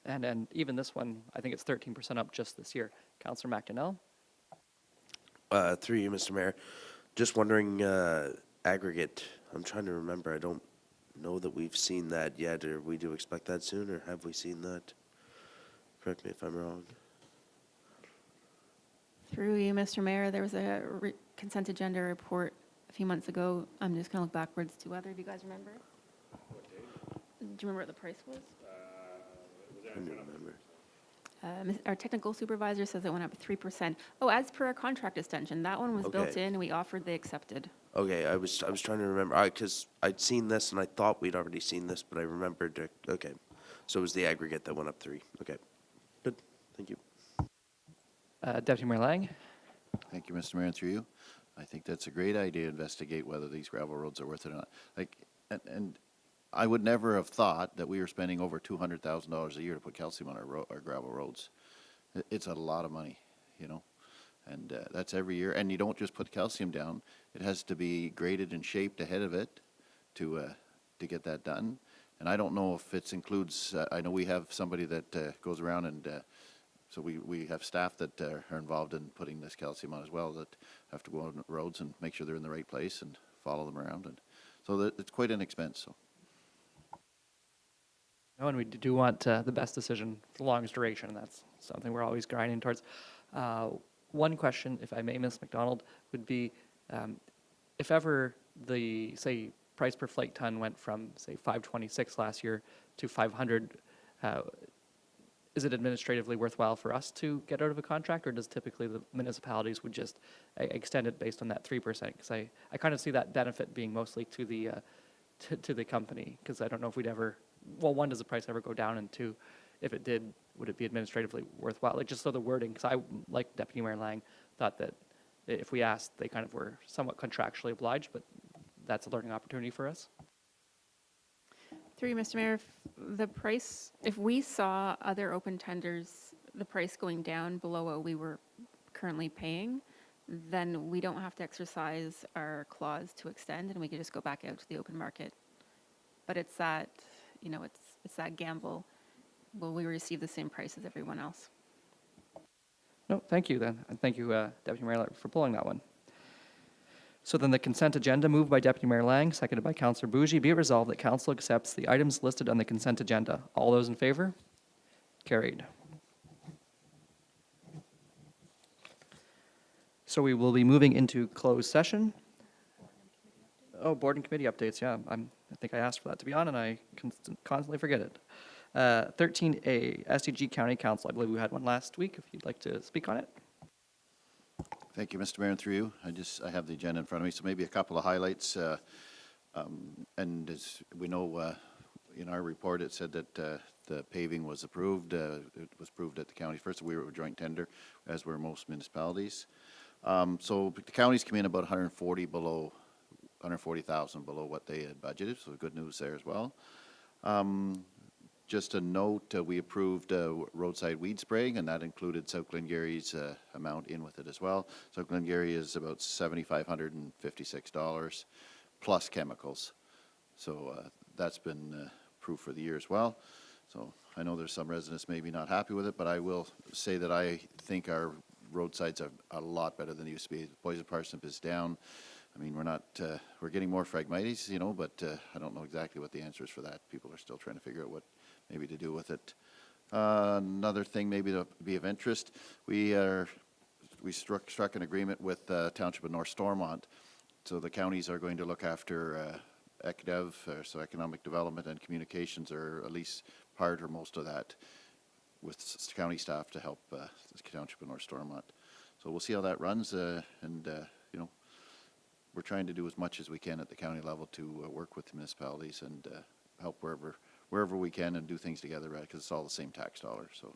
And even this one, I think it's 13% up just this year. Councillor McDonnell? Through you, Mr. Mayor. Just wondering, aggregate, I'm trying to remember, I don't know that we've seen that yet, or we do expect that soon, or have we seen that? Correct me if I'm wrong. Through you, Mr. Mayor, there was a consent agenda report a few months ago. I'm just going to look backwards to whether, if you guys remember. Do you remember what the price was? I don't remember. Our technical supervisor says it went up 3%. Oh, as per our contract extension, that one was built Okay. in. We offered, they accepted. Okay, I was trying to remember, because I'd seen this and I thought we'd already seen this, but I remembered, okay. So it was the aggregate that went up 3. Okay, good, thank you. Deputy Mayor Lang? Thank you, Mr. Mayor, and through you. I think that's a great idea to investigate whether these gravel roads are worth it or not. Like, and I would never have thought that we were spending over $200,000 a year to put calcium on our gravel roads. It's a lot of money, you know, and that's every year. And you don't just put calcium down; it has to be graded and shaped ahead of it to get that done. And I don't know if it includes. I know we have somebody that goes around and. So we have staff that are involved in putting this calcium on as well, that have to go on roads and make sure they're in the right place and follow them around. And so it's quite an expense. So. No, and we do want the best decision for the longest duration, and that's something we're always grinding towards. One question, if I may, Ms. McDonald, would be if ever the, say, price per flake ton went from, say, $526 last year to $500, is it administratively worthwhile for us to get out of a contract, or does typically the municipalities would just extend it based on that 3%? Because I kind of see that benefit being mostly to the to the company, because I don't know if we'd ever, well, one, does the price ever go down, and two, if it did, would it be administratively worthwhile? Like, just so the wording, because I, like Deputy Mayor Lang, thought that if we asked, they kind of were somewhat contractually obliged, but that's a learning opportunity for us. Through you, Mr. Mayor, if we saw other open tenders, the price going down below what we were currently paying, then we don't have to exercise our clause to extend, and we could just go back out to the open market. But it's that, you know, it's that gamble. Will we receive the same price as everyone else? No, thank you then. And thank you, Deputy Mayor Lang, for pulling that one. So then the consent agenda, moved by Deputy Mayor Lang, seconded by Councillor Bougie. Be it resolved that council accepts the items listed on the consent agenda. All those in favor? Carried. So we will be moving into closed session. Oh, board and committee updates, yeah. I think I asked for that to be on, and I constantly forget it. 13A, SDG County Council. I believe we had one last week, if you'd like to speak on it. Thank you, Mr. Mayor, and through you. I have the agenda in front of me, so maybe a couple of highlights. And as we know, in our report, it said that the paving was approved. It was approved at the county first. We were a joint tender, as were most municipalities. So the counties came in about 140,000 below what they had budgeted, so good news there as well. Just a note, we approved roadside weed spraying, and that included South Glengarry's amount in with it as well. South Glengarry is about $7,556 plus chemicals. So that's been approved for the year as well. So I know there's some residents maybe not happy with it, but I will say that I think our roadsides are a lot better than they used to be. Poison parsnip is down. I mean, we're getting more phragmites, you know, but I don't know exactly what the answer is for that. People are still trying to figure out what maybe to do with it. Another thing maybe to be of interest, we struck an agreement with Township of North Stormont. So the counties are going to look after ECDEV, so Economic Development and Communications, or at least part or most of that, with county staff to help the Township of North Stormont. So we'll see how that runs, and you know, we're trying to do as much as we can at the county level to work with the municipalities and help wherever we can and do things together, right? Because it's all the same tax dollar. So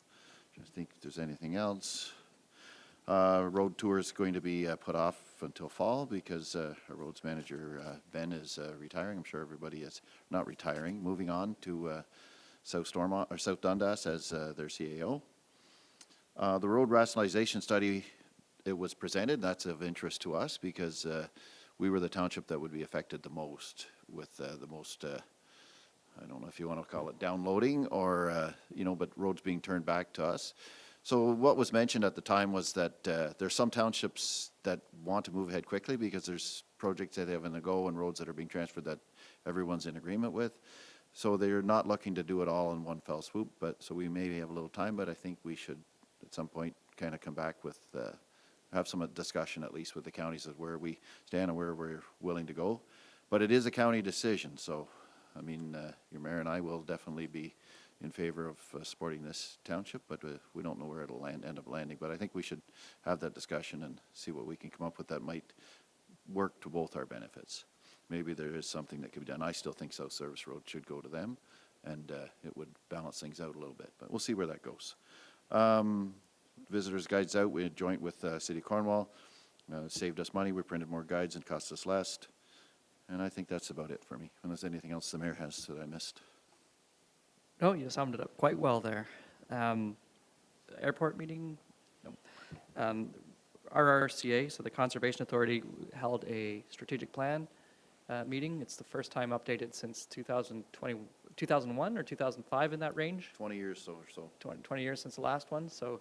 I think if there's anything else. Road tour is going to be put off until fall because our roads manager, Ben, is retiring. I'm sure everybody is not retiring, moving on to South Stormont or South Dundas as their CAO. The road rationalization study, it was presented. That's of interest to us because we were the township that would be affected the most with the most, I don't know if you want to call it downloading or, you know, but roads being turned back to us. So what was mentioned at the time was that there's some townships that want to move ahead quickly because there's projects that have in the go and roads that are being transferred that everyone's in agreement with. So they're not looking to do it all in one fell swoop, but so we maybe have a little time, but I think we should at some point kind of come back with, have some discussion at least with the counties of where we stand and where we're willing to go. But it is a county decision, so I mean, your mayor and I will definitely be in favor of supporting this township, but we don't know where it'll end up landing. But I think we should have that discussion and see what we can come up with that might work to both our benefits. Maybe there is something that could be done. I still think South Service Road should go to them, and it would balance things out a little bit. But we'll see where that goes. Visitors guides out. We had joint with City of Cornwall. Saved us money. We printed more guides and cost us less. And I think that's about it for me. Unless anything else the mayor has that I missed. No, you summed it up quite well there. Airport meeting, no. RRCA, so the Conservation Authority, held a strategic plan meeting. It's the first time updated since 2001 or 2005, in that range. 20 years or so. 20 years since the last one. So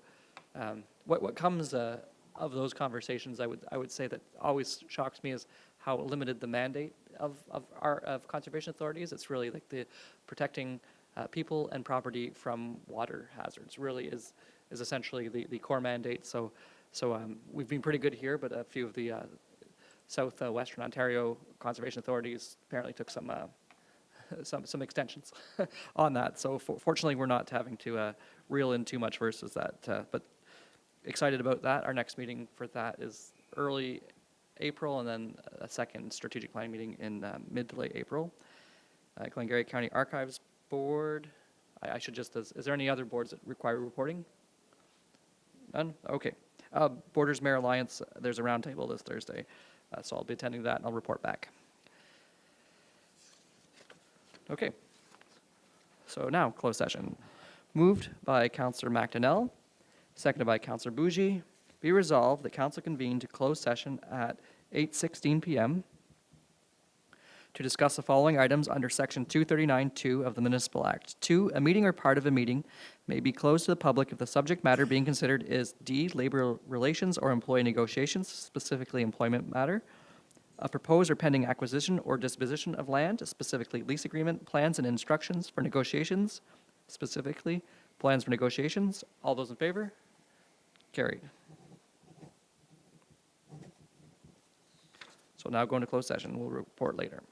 what comes of those conversations, I would say that always shocks me is how limited the mandate of conservation authorities. It's really like the protecting people and property from water hazards really is essentially the core mandate. So we've been pretty good here, but a few of the Western Ontario conservation authorities apparently took some extensions on that. So fortunately, we're not having to reel in too much versus that. But excited about that. Our next meeting for that is early April, and then a second strategic planning meeting in mid to late April. Glengarry County Archives Board. I should just, is there any other boards that require reporting? None? Okay. Borders Mayor Alliance, there's a roundtable this Thursday, so I'll be attending that and I'll report back. Okay. So now, closed session. Moved by Councillor McDonnell, seconded by Councillor Bougie. Be resolved that council convene to close session at 8:16 p.m. to discuss the following items under Section 239-2 of the Municipal Act. 2, a meeting or part of a meeting may be closed to the public if the subject matter being considered is D, labor relations or employee negotiations, specifically employment matter, a proposed or pending acquisition or disposition of land, specifically lease agreement, plans and instructions for negotiations, specifically plans for negotiations. All those in favor? Carried. So now going to closed session. We'll report later.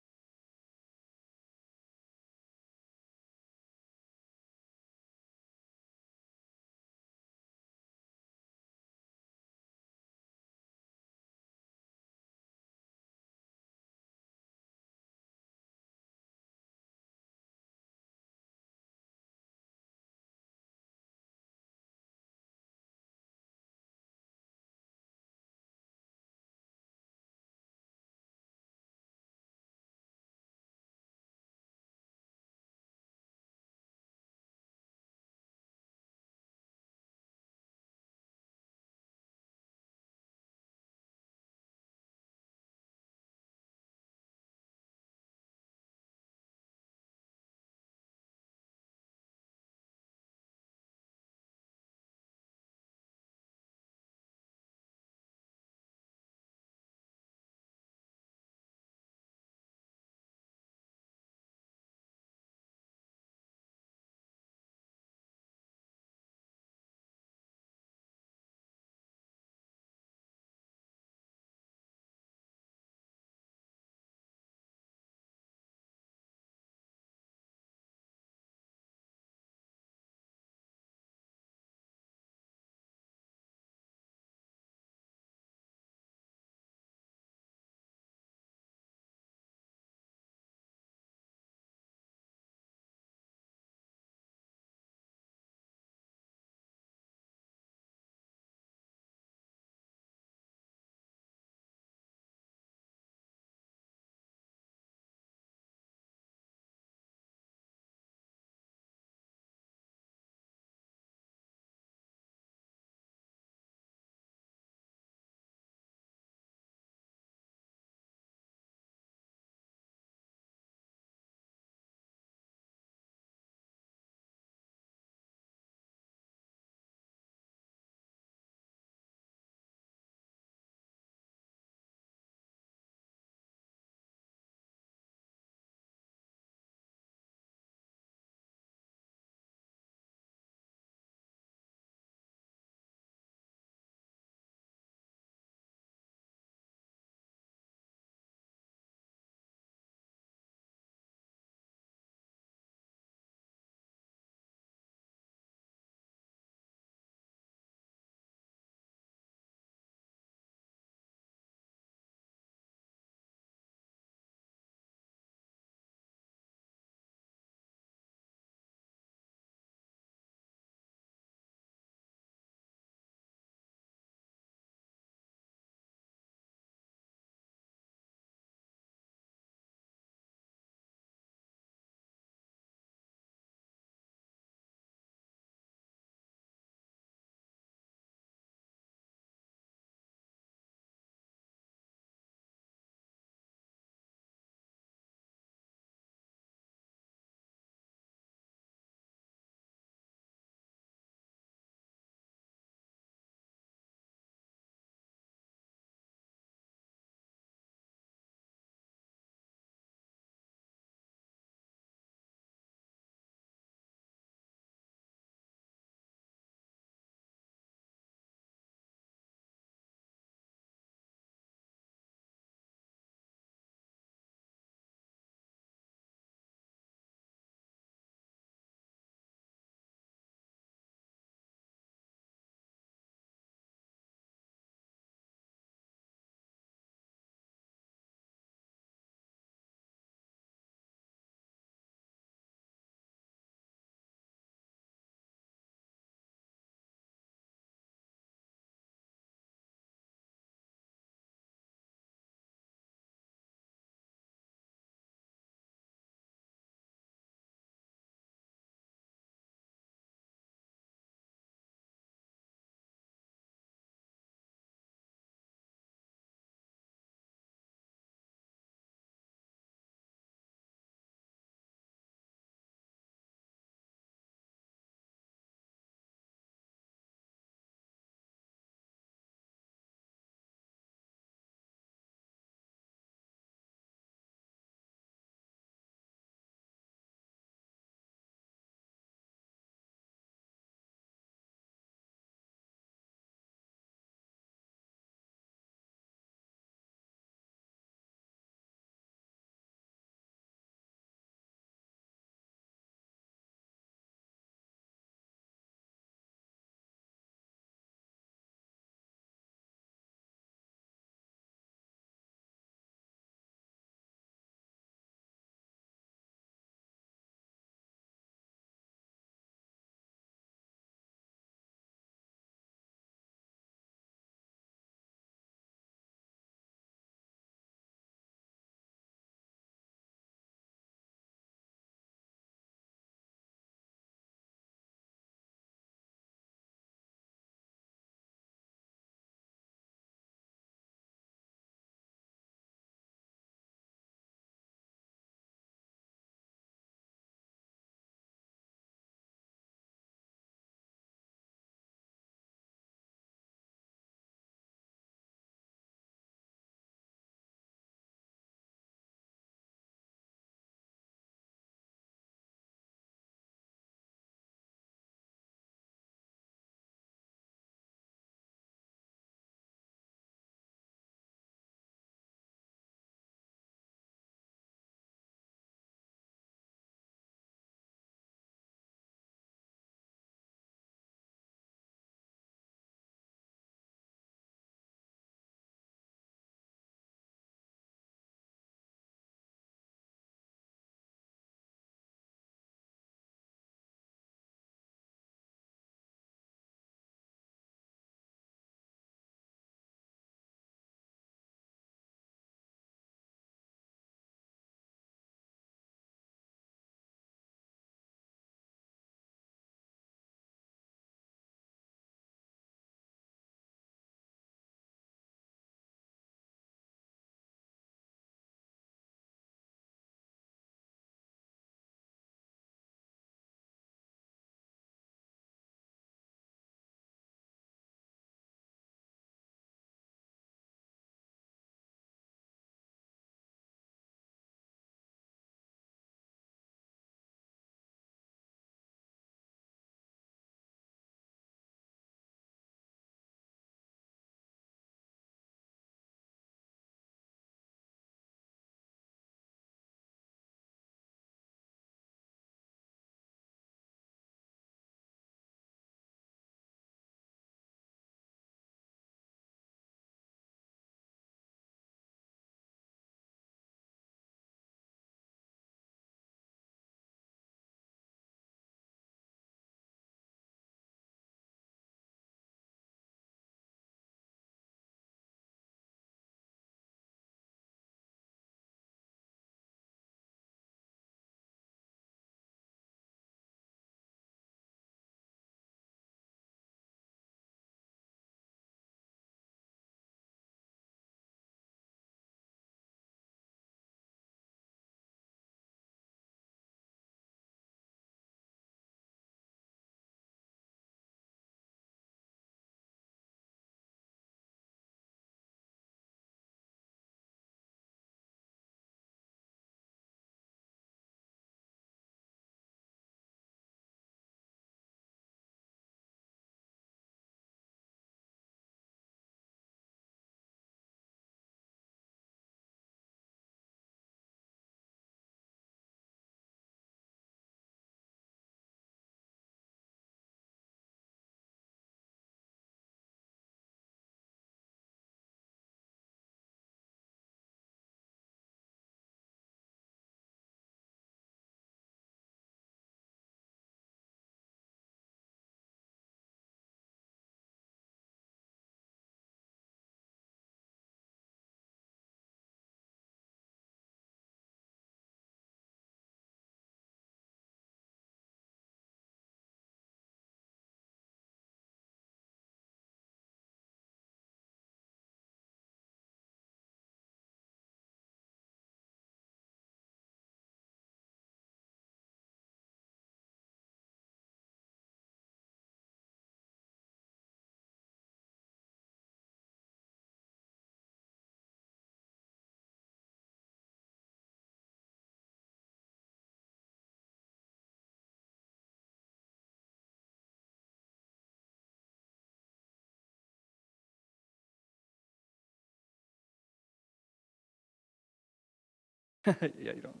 Yeah, you don't.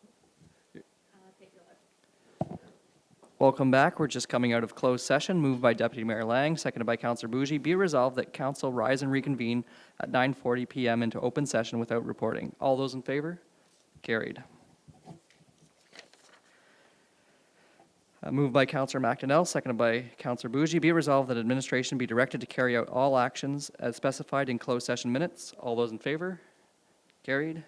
Welcome back. We're just coming out of closed session, moved by Deputy Mayor Lang, seconded by Councillor Bougie. Be it resolved that council rise and reconvene at 9:40 PM into open session without reporting. All those in favor? Carried. Moved by Councillor McDonnell, seconded by Councillor Bougie. Be it resolved that administration be directed to carry out all actions as specified in closed session minutes. All those in favor? Carried.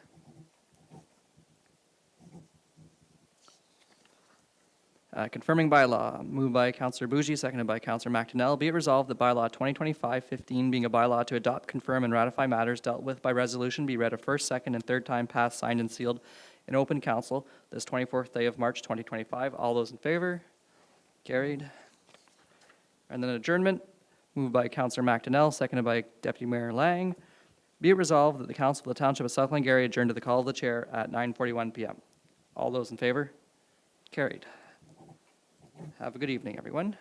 Confirming bylaw, moved by Councillor Bougie, seconded by Councillor McDonnell. Be it resolved that bylaw 2025-15, being a bylaw to adopt, confirm, and ratify matters dealt with by resolution, be read a first, second, and third time passed, signed, and sealed in open council this 24th day of March 2025. All those in favor? Carried. And then adjournment, moved by Councillor McDonnell, seconded by Deputy Mayor Lang. Be it resolved that the Council of the Township of South Glengarry adjourn to the call of the chair at 9:41 PM. All those in favor? Carried. Have a good evening, everyone.